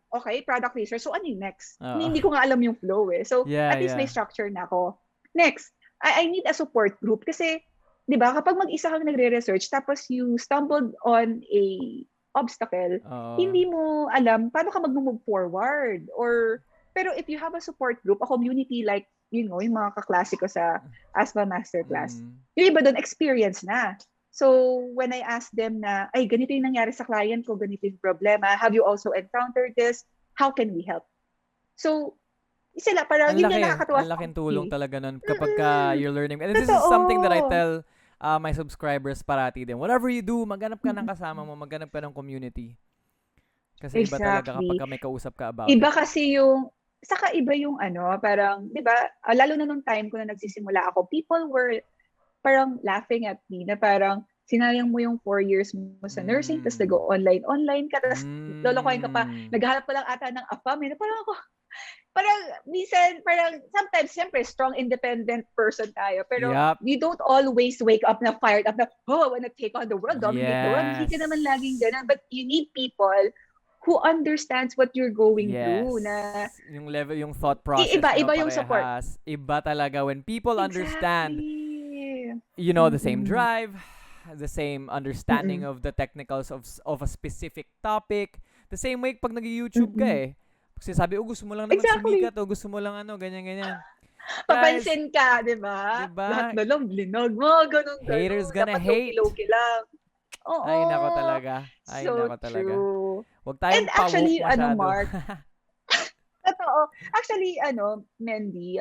okay, product research. So, ano yung next? Oo. Hindi ko nga alam yung flow eh. So, Yeah, at least may yeah. structure na ako. Next, I need a support group kasi, di ba, kapag mag-isa kang nagre-research tapos you stumbled on a obstacle, Oo. hindi mo alam paano ka mag-move forward. Pero if you have a support group, a community like, yung mga kaklase ko sa ASMA Masterclass, Mm. yung iba doon, experience na. So when I ask them na, ay, ganito yung nangyari sa client ko, ganito yung problema, have you also encountered this? How can we help? So, sila, parang yun yung nakakatuwa Ang sa laking tulong company. talaga nun kapag you're learning. And this is something that I Totoo. tell my subscribers parati din. Whatever you do, maghanap ka ng kasama mo, maghanap ka ng community. Kasi iba talaga kapag Exactly. may kausap ka about Iba it. kasi yung, saka iba yung ano, parang, di ba, lalo na nung time ko na nagsisimula ako, people were parang laughing at me na parang, sinayang mo yung 4 years mo sa nursing, tapos Mm. nag-online ka, tapos lolokohin ka pa, Mm. naghahanap pa lang ata ng AFAM, na parang ako, parang, minsan, parang, sometimes, siyempre, strong, independent person tayo, pero, Yup. you don't always wake up na fired up na, oh, I wanna take on the world, dominate the world, hindi Yes. ka naman laging ganun, but you need people who understands what you're going through, na, Yung level, yung thought process nyo iba yung support. parehas. Iba talaga when people understand, Exactly. you know, the same Mm-mm. drive, the same understanding Mm-mm. of the technicals of a specific topic. The same way pag nag-YouTube ka Mm-mm. Kasi sabi, gusto mo lang naman Exactly. sumikat o gusto mo lang ano, ganyan. Guys, Papansin ka, di ba? Lahat diba? na lang, linag mo, ganun. Haters gonna Dapat hate. low-key lang. Oo. Ay, nako talaga. So true. Huwag And tayong pa-woke actually, masyado. Mark, totoo. Actually, Mandy,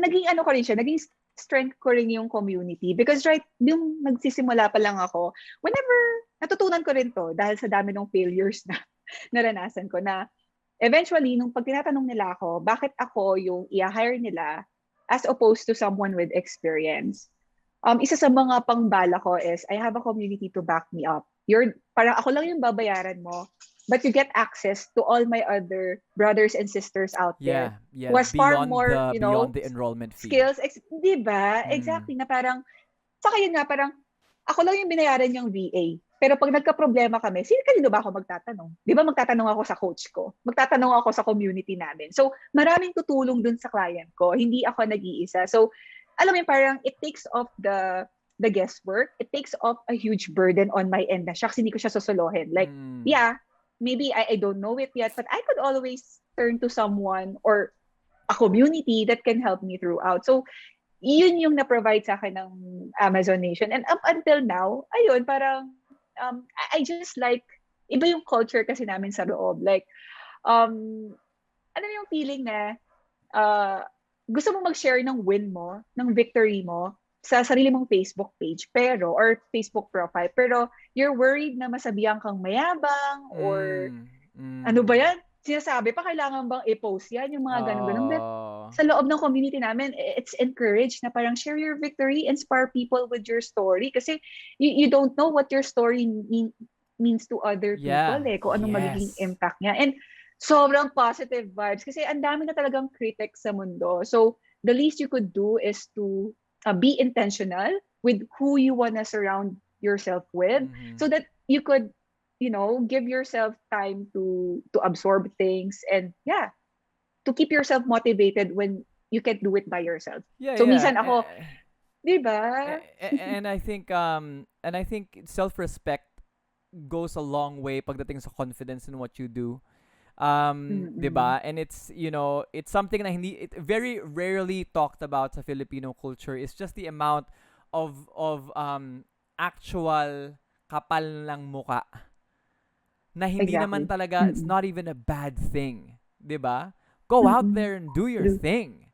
naging ko rin siya, naging strength ko rin yung community. Because yung nagsisimula pa lang ako, whenever, natutunan ko rin to dahil sa dami ng failures na naranasan ko na eventually, nung pag tinatanong nila ako, bakit ako yung i-hire nila as opposed to someone with experience? Isa sa mga pangbala ko is, I have a community to back me up. Parang ako lang yung babayaran mo, but you get access to all my other brothers and sisters out there. Yeah. Was far more, Beyond the enrollment fee. skills. Di ba? Exactly. Na parang, saka yun nga, parang, ako lang yung binayaran yung VA. Pero pag nagka-problema kami, kanino ba ako magtatanong? Di ba magtatanong ako sa coach ko? Magtatanong ako sa community namin. So, maraming tutulong dun sa client ko. Hindi ako nag-iisa. So, alam mo parang it takes off the guesswork. It takes off a huge burden on my end na shucks, hindi ko siya susuluhin. Like, yeah, maybe I don't know it yet, but I could always turn to someone or a community that can help me throughout. So, yun yung na-provide sa akin ng Amazon Nation. And up until now, ayun, parang, I just like, iba yung culture kasi namin sa loob. Like, ano yung feeling na, gusto mo mag-share ng win mo, ng victory mo, sa sarili mong Facebook page, or Facebook profile, pero you're worried na masabihan kang mayabang, or, ano ba yan? Sinasabi pa, kailangan bang i-post yan? Yung mga ganun-ganun. But sa loob ng community namin, it's encouraged na parang share your victory, inspire people with your story. Kasi you don't know what your story means to other people kung anong magiging impact niya. And sobrang positive vibes. Kasi ang dami na talagang critics sa mundo. So the least you could do is to be intentional with who you wanna surround yourself with, so that you could give yourself time to absorb things, and to keep yourself motivated when you can't do it by yourself. So minsan ako, di ba? And I think self-respect goes a long way pagdating sa confidence in what you do. 'Di ba? And it's something na it very rarely talked about sa Filipino culture. It's just the amount of actual kapal ng muka na hindi naman talaga, it's not even a bad thing, 'di ba? Go out there and do your thing.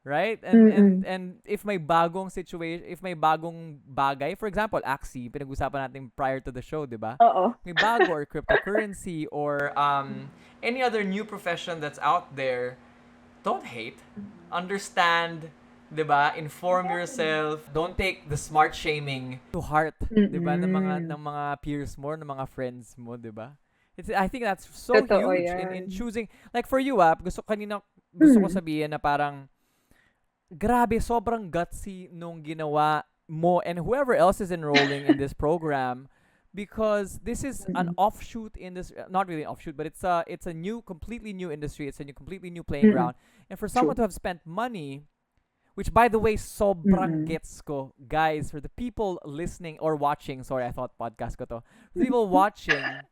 Right? And if may bagong situation, if may bagong bagay, for example, Axie, pinag-usapan natin prior to the show, 'di ba? Oo. May bago, or cryptocurrency, or any other new profession that's out there, don't hate. Understand, 'di ba? Inform yourself. Don't take the smart shaming to heart, 'di ba? Ng mga peers mo, ng mga friends mo, 'di ba? I think that's so Totoo huge in choosing. Like for you, gusto ko sabihin na parang grabe, sobrang gutsy nung ginawa mo and whoever else is enrolling in this program, because this is an offshoot in this, not really an offshoot, but it's a completely new industry. It's a completely new playing ground. And for someone to have spent money, which by the way, sobrang gets ko, guys, for the people listening or watching, sorry, I thought podcast ko to. For the people watching,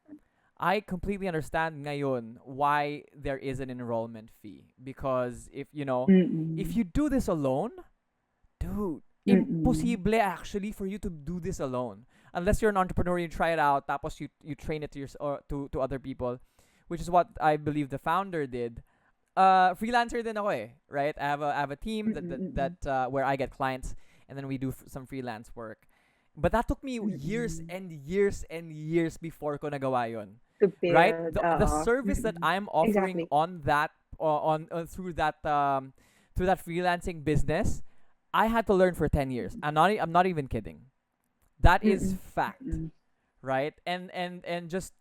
I completely understand ngayon why there is an enrollment fee, because if you do this alone, dude, imposible actually for you to do this alone. Unless you're an entrepreneur, you try it out, tapos you train it to or to other people, which is what I believe the founder did. Freelancer din ako eh, right? I have a team that where I get clients and then we do some freelance work. But that took me years and years and years before ko nagawa yun. To build, Right? The service that I'm offering Exactly. on that through that freelancing business, I had to learn for 10 years. I'm not even kidding. That is fact, right? And just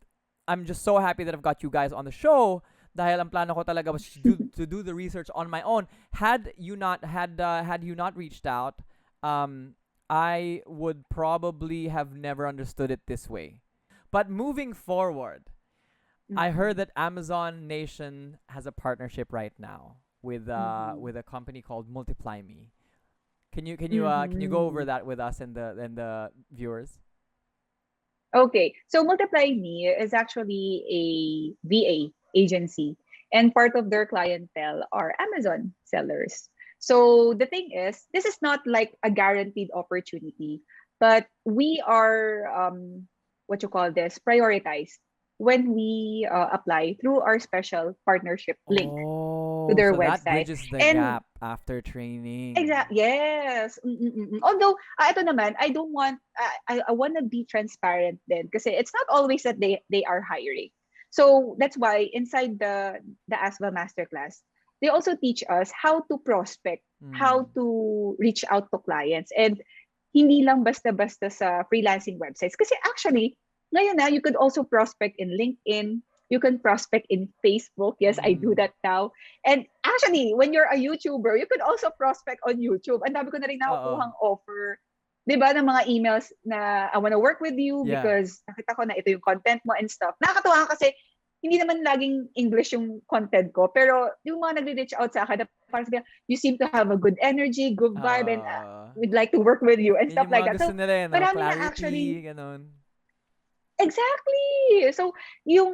I'm just so happy that I've got you guys on the show. Dahil ang plano ko talaga was to do the research on my own. Had you not reached out, I would probably have never understood it this way. But moving forward, I heard that Amazon Nation has a partnership right now with a company called Multiply Me. Can you go over that with us and the viewers? Okay, so Multiply Me is actually a VA agency, and part of their clientele are Amazon sellers. So the thing is, this is not like a guaranteed opportunity, but we are what you call this prioritized when we apply through our special partnership link to their So that website. bridges the And gap after training. Yes. Although, ito naman, I don't want, I want to be transparent then kasi it's not always that they are hiring. So that's why inside the ASVA Masterclass, they also teach us how to prospect, how to reach out to clients, and hindi lang basta-basta sa freelancing websites. Kasi actually, ngayon you could also prospect in LinkedIn, you can prospect in Facebook. Yes, I do that now. And actually, when you're a YouTuber, you could also prospect on YouTube. Ang dami ko na rin nakukuhang offer. 'Di ba, ng mga emails na I want to work with you because nakita ko na ito yung content mo and stuff. Nakakatuwa kasi hindi naman laging English yung content ko, pero yung mga nagre-reach out sa akin, parang sabi, you seem to have a good energy, good vibe, and we'd like to work with you and stuff like that. So, nila, marami na actually, ganun. exactly. So yung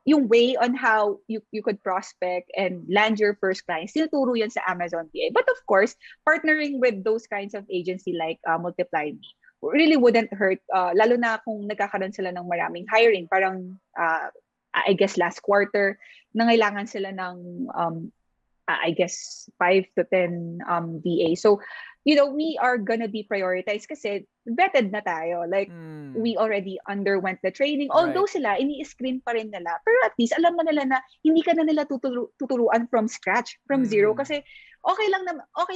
way on how you could prospect and land your first client, still turo yan sa Amazon VA. But of course, partnering with those kinds of agency like Multiply Me really wouldn't hurt. Lalo na kung nagkakaroon sila ng maraming hiring. Parang I guess last quarter, nangailangan sila ng I guess 5 to 10 VA. So, we are gonna be prioritized kasi vetted na tayo. Like, we already underwent the training. Although sila, ini-screen pa rin nila. Pero at least, alam mo nila na hindi ka na nila tuturuan from scratch, from zero. Kasi okay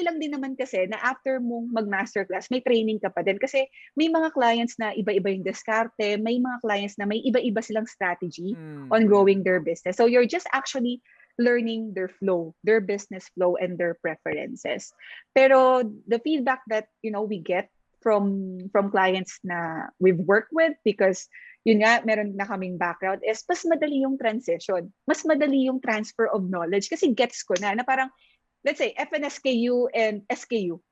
lang din naman kasi na after mong mag-masterclass, may training ka pa din. Kasi may mga clients na iba-iba yung diskarte, may mga clients na may iba-iba silang strategy on growing their business. So, you're just actually learning their flow, their business flow, and their preferences. Pero the feedback that we get from clients na we've worked with, because yun nga, meron na kaming background, is mas madali yung transition, mas madali yung transfer of knowledge kasi gets ko na parang, let's say, FNSKU and SKU,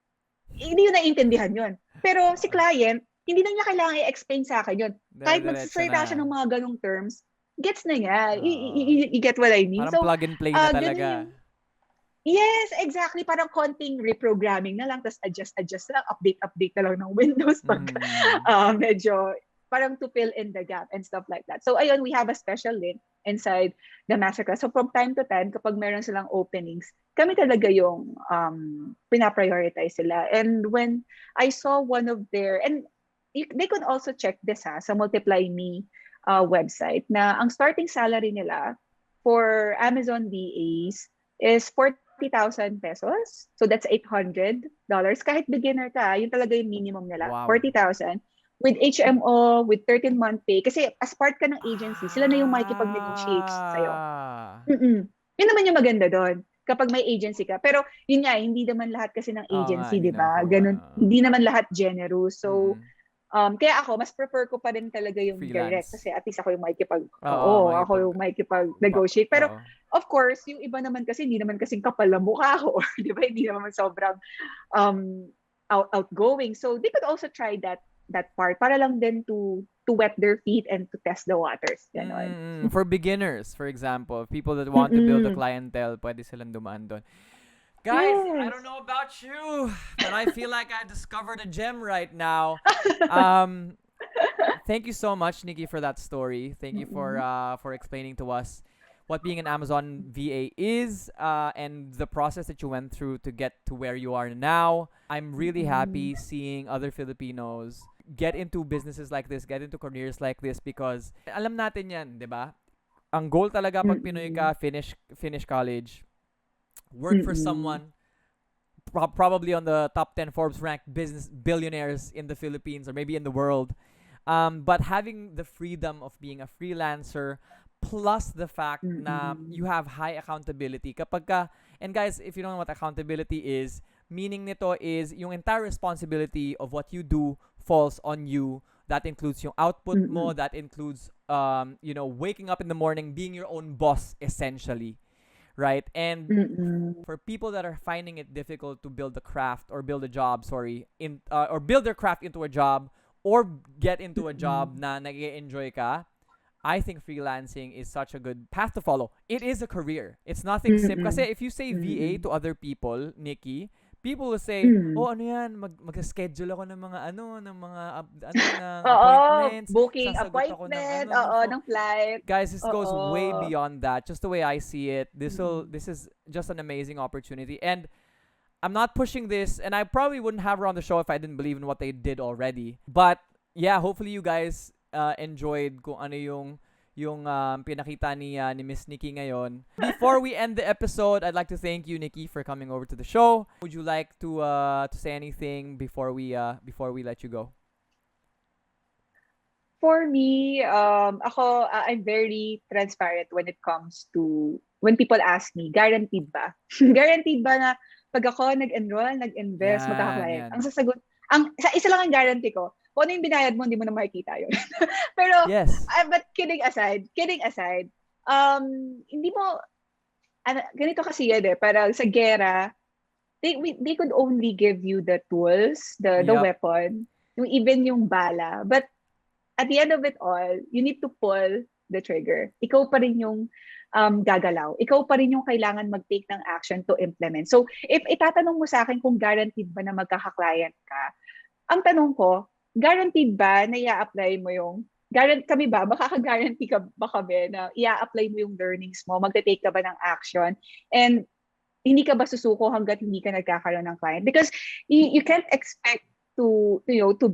hindi yun naiintindihan yun. Pero si client, hindi na niya kailangan i-explain sa akin yun. Kahit magsasalita siya ng mga ganong terms, gets na niya. You get what I mean? Parang plug and play na talaga. Yes, exactly. Parang konting reprogramming na lang, tapos adjust lang, update na lang ng Windows pag medyo parang to fill in the gap and stuff like that. So ayun, we have a special link inside the masterclass. So from time to time, kapag meron silang openings, kami talaga yung pinaprioritize sila. And when I saw one of their, and they could also check this sa Multiply Me website, na ang starting salary nila for Amazon VAs is 40,000 pesos. So that's $800. Kahit beginner ka, yun talaga yung minimum nila. Wow. 40,000. With HMO, with 13-month pay. Kasi as part ka ng agency, sila na yung makikipag-negotiate sa'yo. Yun naman yung maganda doon, kapag may agency ka. Pero yun nga, hindi naman lahat kasi ng agency, di ba? Ganun, hindi naman lahat generous. So, kaya ako, mas prefer ko pa rin talaga yung freelance. direct. Kasi at least ako yung ako yung makikipag-negotiate. Pero, of course, yung iba naman kasi, hindi naman kasing kapal ang mukha ko. Di ba? Hindi naman sobrang outgoing. So, they could also try that part para lang din to wet their feet and to test the waters. For beginners, for example, people that want to build a clientele, pwede silang dumaan doon. Guys, I Yes. don't know about you, but I feel like I discovered a gem right now. Um, Thank you so much, Nikki, for that story. Thank you Mm-mm. for explaining to us what being an Amazon VA is, and the process that you went through to get to where you are now. I'm really Mm-mm. happy seeing other Filipinos get into businesses like this, get into careers like this, because alam natin yan, 'di ba? Ang goal talaga pag Pinoy Mm-mm. ka, finish college, work for Mm-mm. someone probably on the top 10 Forbes ranked business billionaires in the Philippines or maybe in the world. But having the freedom of being a freelancer plus the fact na you Mm-mm. have high accountability kapag ka, and guys, if you don't know what accountability is, meaning nito is yung entire responsibility of what you do falls on you. That includes yung output mo, Mm-mm. that includes waking up in the morning, being your own boss essentially, right? And Mm-mm. for people that are finding it difficult to build a craft or build a job, sorry, or build their craft into a job or get into a job Mm-mm. na nag-enjoy ka, I think freelancing is such a good path to follow. It is a career. It's nothing simple. Kasi Mm-mm. if you say VA Mm-mm. to other people, Nikki, people will say, Mm. "Oh, ano 'yan? Mag-schedule ako ng mga ng mga ng Oo, appointments, booking sasagot ako ng appointment, ng oo, phone." ng flight. Guys, this goes way Oo. beyond that. Just the way I see it, Mm. this is just an amazing opportunity. And I'm not pushing this, and I probably wouldn't have her on the show if I didn't believe in what they did already. But yeah, hopefully you guys enjoyed kung ano yung pinakita ni Miss Nikki ngayon. Before we end the episode, I'd like to thank you, Nikki, for coming over to the show. Would you like to say anything before we let you go? For me, I'm very transparent when it comes to when people ask me, guaranteed ba? Guaranteed ba na pag ako nag-enroll, nag-invest, Yan, magkaka-client? yan. Ang sasagot, isa lang ang guarantee ko, kung ano yung binayad mo, hindi mo na makikita yun. Pero, Yes. but kidding aside, hindi mo, ganito kasi yan parang sa gera, they could only give you the tools, the Yep. weapon, even yung bala. But at the end of it all, you need to pull the trigger. Ikaw pa rin yung gagalaw. Ikaw pa rin yung kailangan mag-take ng action to implement. So, if itatanong mo sa akin kung guaranteed ba na magkaka-client ka, ang tanong ko, guaranteed ba na i-apply mo yung kami ba, makaka-guarantee ka ba kami na i-apply mo yung learnings mo, magte-take ka ba ng action, and hindi ka ba susuko hanggat hindi ka nagkakaroon ng client? Because you can't expect to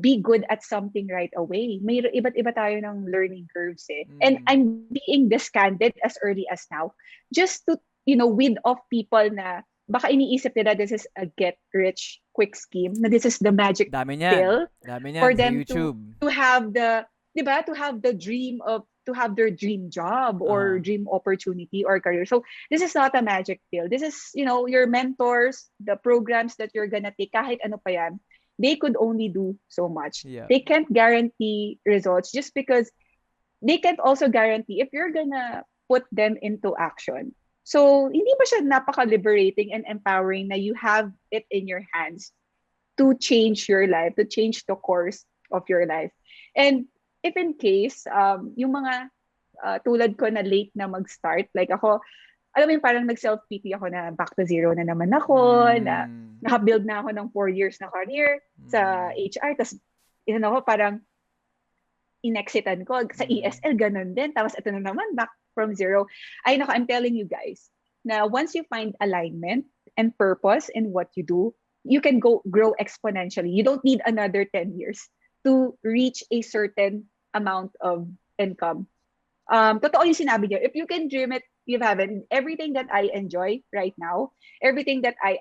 be good at something right away. May iba't iba tayo ng learning curves eh. And I'm being this candid as early as now just to weed off people na baka iniisip nila this is a get rich quick scheme, na this is the magic Dami niyan. pill Dami for niyan sa them YouTube. to have the, 'di ba, to have the dream of to have their dream job or dream opportunity or career. So this is not a magic pill. This is, your mentors, the programs that you're gonna take, kahit ano pa yan, they could only do so much. Yeah. They can't guarantee results just because they can't also guarantee if you're gonna put them into action. So, hindi ba siya napaka-liberating and empowering na you have it in your hands to change your life, to change the course of your life? And if in case, yung mga tulad ko na late na mag-start, like ako, alam mo yung parang nag-self-pity ako na back to zero na naman ako, na naka-build na ako ng 4 years na career sa HR, tapos parang inexitan ko sa ESL, ganun din, tapos ito na naman, back from zero. Ay nako, I'm telling you guys, na once you find alignment and purpose in what you do, you can grow exponentially. You don't need another 10 years to reach a certain amount of income. Totoo yung sinabi niyo. If you can dream it, you have it. Everything that I enjoy right now, everything that I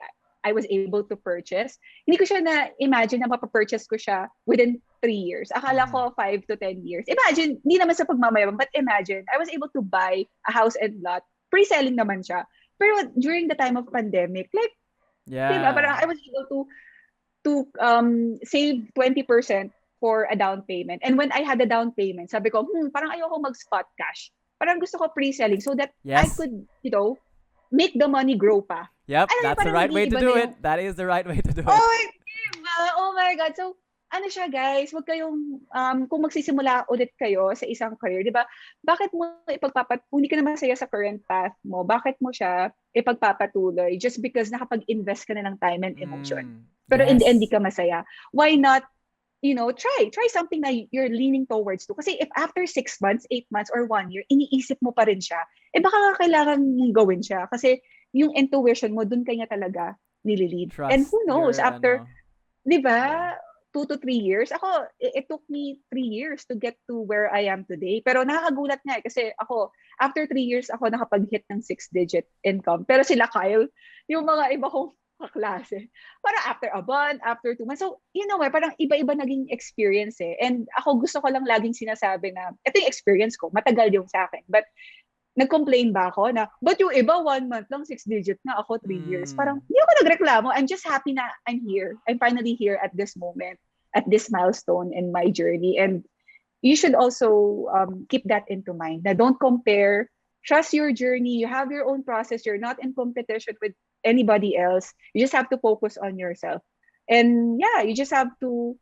was able to purchase, hindi ko siya na-imagine na mapapurchase ko siya within 3 years. Akala ko 5 to 10 years. Imagine, hindi naman sa pagmamayabang, but imagine, I was able to buy a house and lot. Pre-selling naman siya. Pero during the time of pandemic, like, diba, parang I was able to save 20% for a down payment. And when I had a down payment, sabi ko, parang ayoko mag-spot cash. Parang gusto ko pre-selling so that I could, make the money grow pa. Yep, that's the right way to do it. That is the right way to do it. Oh my God. So, ano siya guys, wag kayong, kung magsisimula ulit kayo sa isang career, di ba? Bakit mo kung hindi ka na masaya sa current path mo, bakit mo siya ipagpapatuloy just because nakapag-invest ka na ng time and emotion? Pero in the end, di Yes. ka masaya. Why not, try something na you're leaning towards to. Kasi if after 6 months, 8 months, or 1 year, iniisip mo pa rin siya, baka kailangan mong gawin siya. Kasi yung intuition mo, dun kanya talaga nililid. And Trust who knows, your, after, di yeah. ba, 2 to 3 years, ako, it took me 3 years to get to where I am today. Pero nakakagulat nga kasi ako, after 3 years, ako nakapag-hit ng 6-digit income. Pero sila, Kyle, yung mga iba kong kaklase, para after a month, after 2 months. So, parang iba-iba naging experience eh. And ako gusto ko lang laging sinasabi na, ito yung experience ko, matagal yung sa akin. But, nag-complain ba ako na, but yung iba 1 month lang, 6-digit na, ako 3 years. Parang, hindi ako nagreklamo. I'm just happy na I'm here. I'm finally here at this moment, at this milestone in my journey. And you should also keep that into mind. Na don't compare. Trust your journey. You have your own process. You're not in competition with anybody else. You just have to focus on yourself. And yeah, you just have to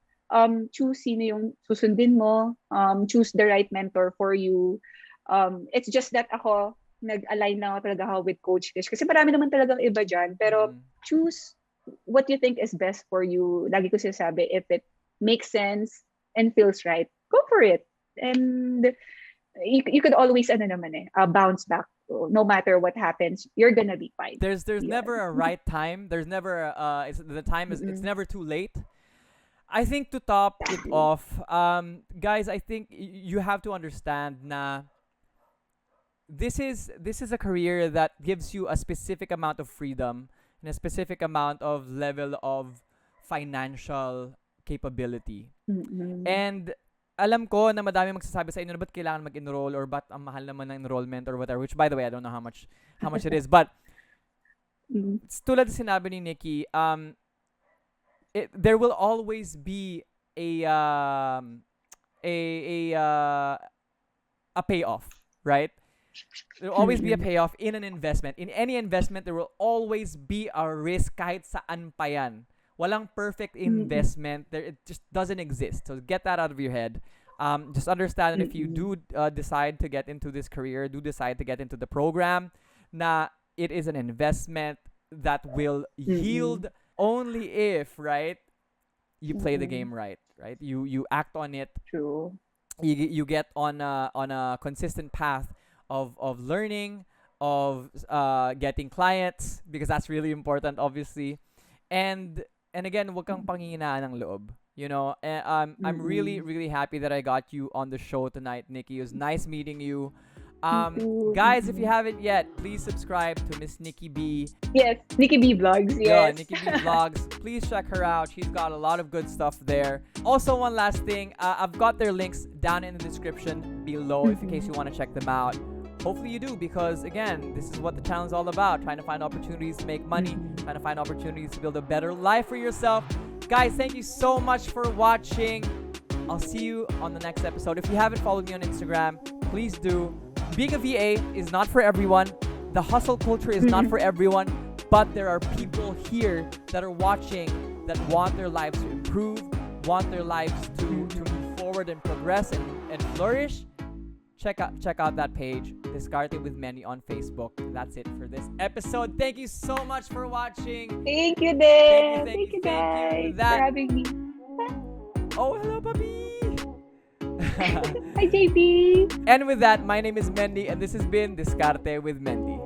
choose sino yung susundin mo, choose the right mentor for you. It's just that ako, nag-align na ako talaga ako with Coach Tish. Kasi marami naman talagang iba dyan. Pero choose what you think is best for you. Lagi ko sinasabi, if it makes sense and feels right, go for it. And you could always bounce back. No matter what happens, you're gonna be fine. There's never a right time. There's never it's never too late. I think to top it off, guys, I think you have to understand na this is a career that gives you a specific amount of freedom and a specific amount of level of financial capability. And alam ko na madami magsasabi sa inyo na ba't kailangan mag-enroll or ba't ang mahal naman ng enrollment or whatever, which by the way, I don't know how much it is, but tulad sinabi ni Nikki, there will always be a payoff, right? There will always be a payoff in an investment. In any investment, there will always be a risk kahit saan pa yan. Walang perfect investment. It just doesn't exist. So get that out of your head. Just understand that if you do decide to get into this career, do decide to get into the program, na it is an investment that will yield only if, right, you play the game right? You act on it. True. You get on a consistent path of learning, of getting clients, because that's really important, obviously. And again, wag kang panghihinaan ng loob. I'm really, really happy that I got you on the show tonight, Nikki. It was nice meeting you. Guys, if you haven't yet, please subscribe to Miss Nikki B. Yes, Nikki B Vlogs. Yes. Yeah, Nikki B Vlogs. Please check her out. She's got a lot of good stuff there. Also, one last thing. I've got their links down in the description below in case you want to check them out. Hopefully you do, because again, this is what the channel is all about. Trying to find opportunities to make money, trying to find opportunities to build a better life for yourself. Guys, thank you so much for watching. I'll see you on the next episode. If you haven't followed me on Instagram, please do. Being a VA is not for everyone. The hustle culture is not for everyone. But there are people here that are watching that want their lives to improve, want their lives to move forward and progress and flourish. Check out that page, Diskarte with Manny on Facebook. That's it for this episode. Thank you so much for watching. Thank you, Dave. Thank you guys, for for having me. Oh, hello, puppy. Hi, JP. And with that, my name is Mendy, and this has been Diskarte with Mendy.